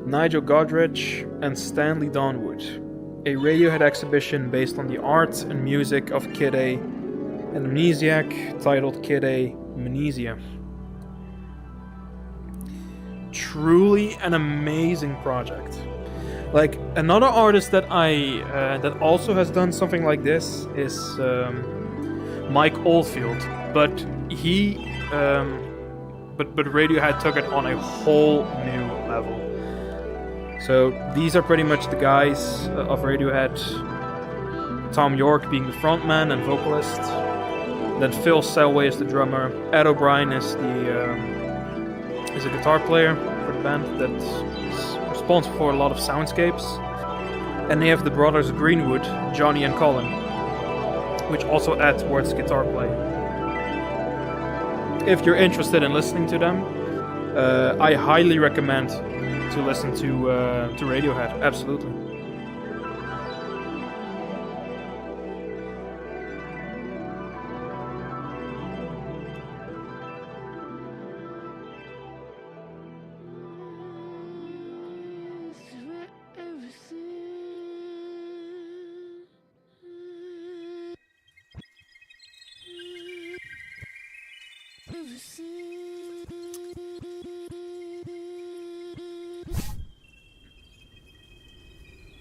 Nigel Godrich, and Stanley Donwood, a Radiohead exhibition based on the art and music of KID A, an amnesiac titled KID A Amnesia. Truly an amazing project. Like, another artist that that also has done something like this is Mike Oldfield, but he but Radiohead took it on a whole new level. So these are pretty much the guys of Radiohead. Tom York being the frontman and vocalist. Then Phil Selway is the drummer. Ed O'Brien is a guitar player for the band that's responsible for a lot of soundscapes. And they have the brothers Greenwood, Johnny and Colin, which also add towards guitar play. If you're interested in listening to them, I highly recommend to listen to Radiohead. Absolutely.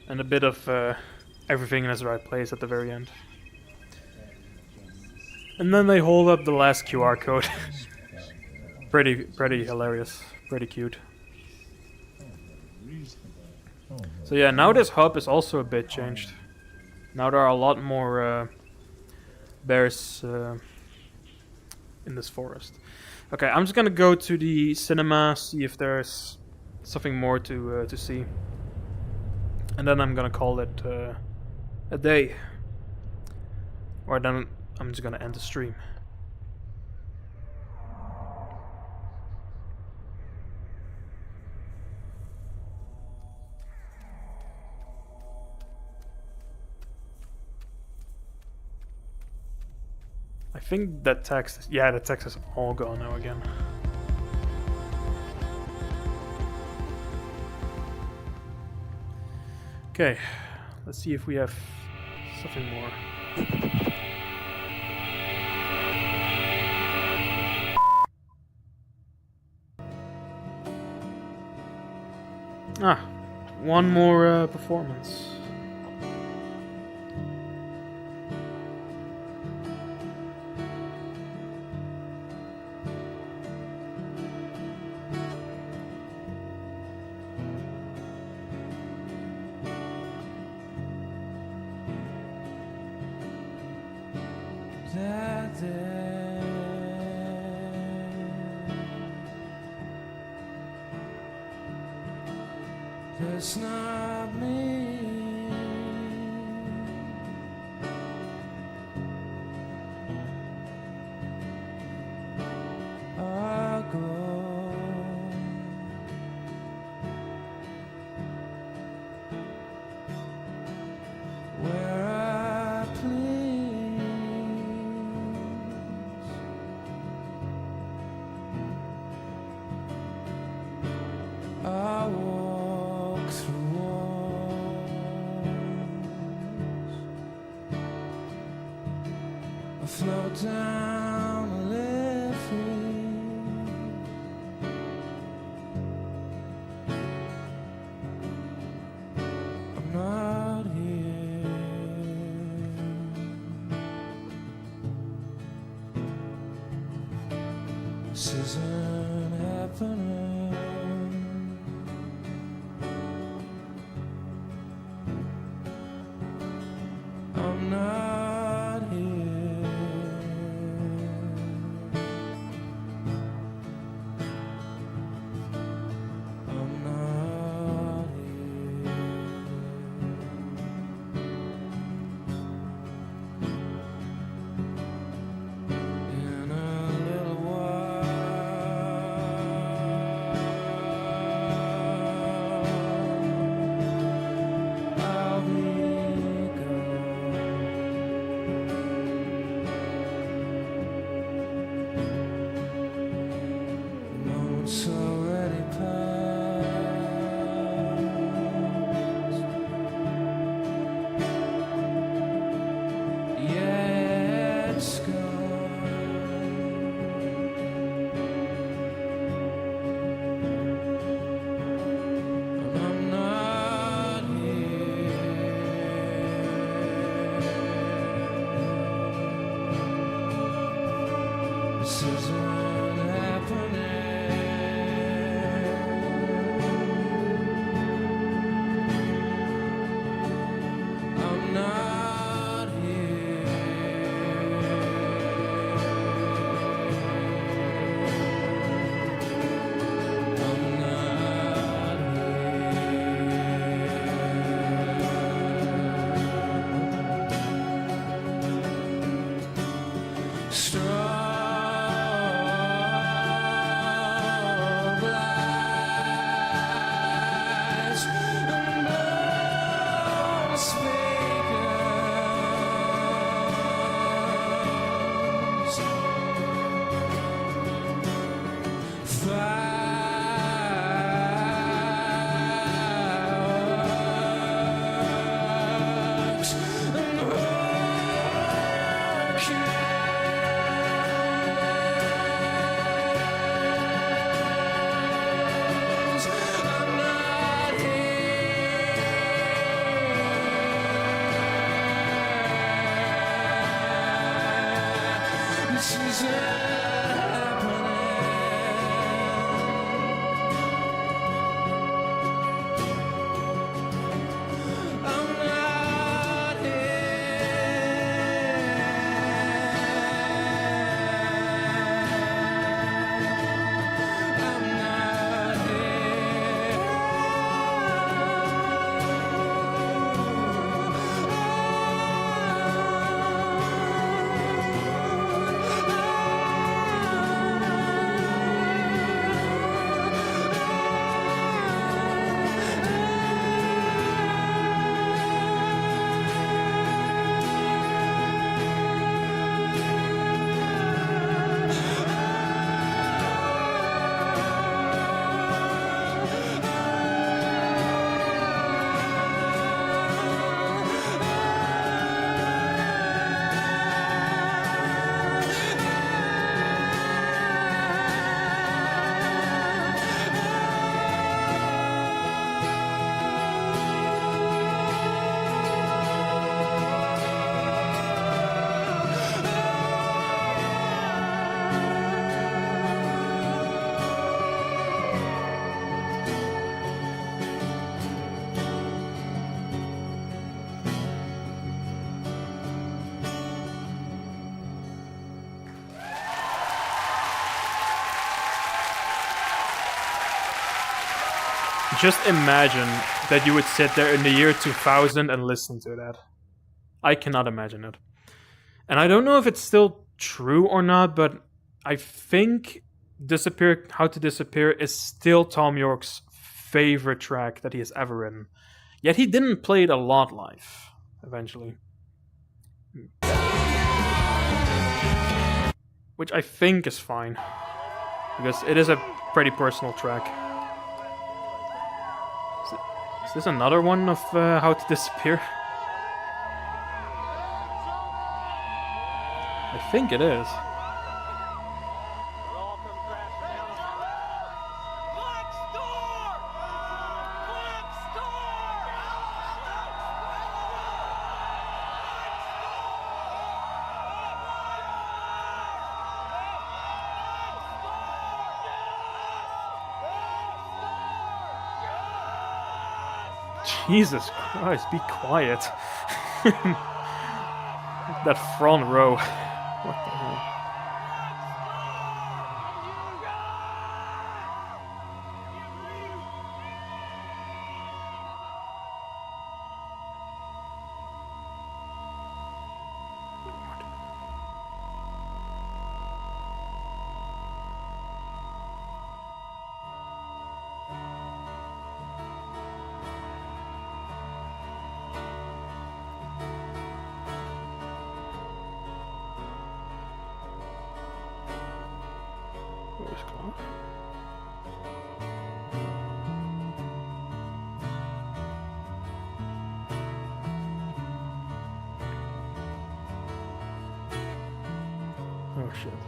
And a bit of everything in its right place at the very end. And then they hold up the last QR code. pretty hilarious, pretty cute. So yeah, now this hub is also a bit changed. Now there are a lot more bears in this forest. Okay, I'm just gonna go to the cinema, see if there's something more to see. And then I'm gonna call it a day. Or then I'm just gonna end the stream. I think that text, yeah, the text is all gone now again. Okay, let's see if we have something more. Ah, one more performance. It's not me. I go where I please. I walk through walls. I float down a levee. I'm not here. This isn't happening. I'm not here. I'm not here. In a little while, I'll be gone. The moment's already past. Yeah, it's gone. And I'm not here. This isn't happening. strobe lights and no speakers. Fireworks and hurricanes. I'm not here. This isn't happening. I'm not here. I'm not Just imagine that you would sit there in the year 2000 and listen to that. I cannot imagine it. And I don't know if it's still true or not, but I think How to Disappear is still Tom York's favorite track that he has ever written. Yet he didn't play it a lot live, eventually. Which I think is fine, because it is a pretty personal track. Is this another one of How to Disappear? I think it is. Jesus Christ, be quiet. That front row. What the hell? Where's Clark? Oh shit.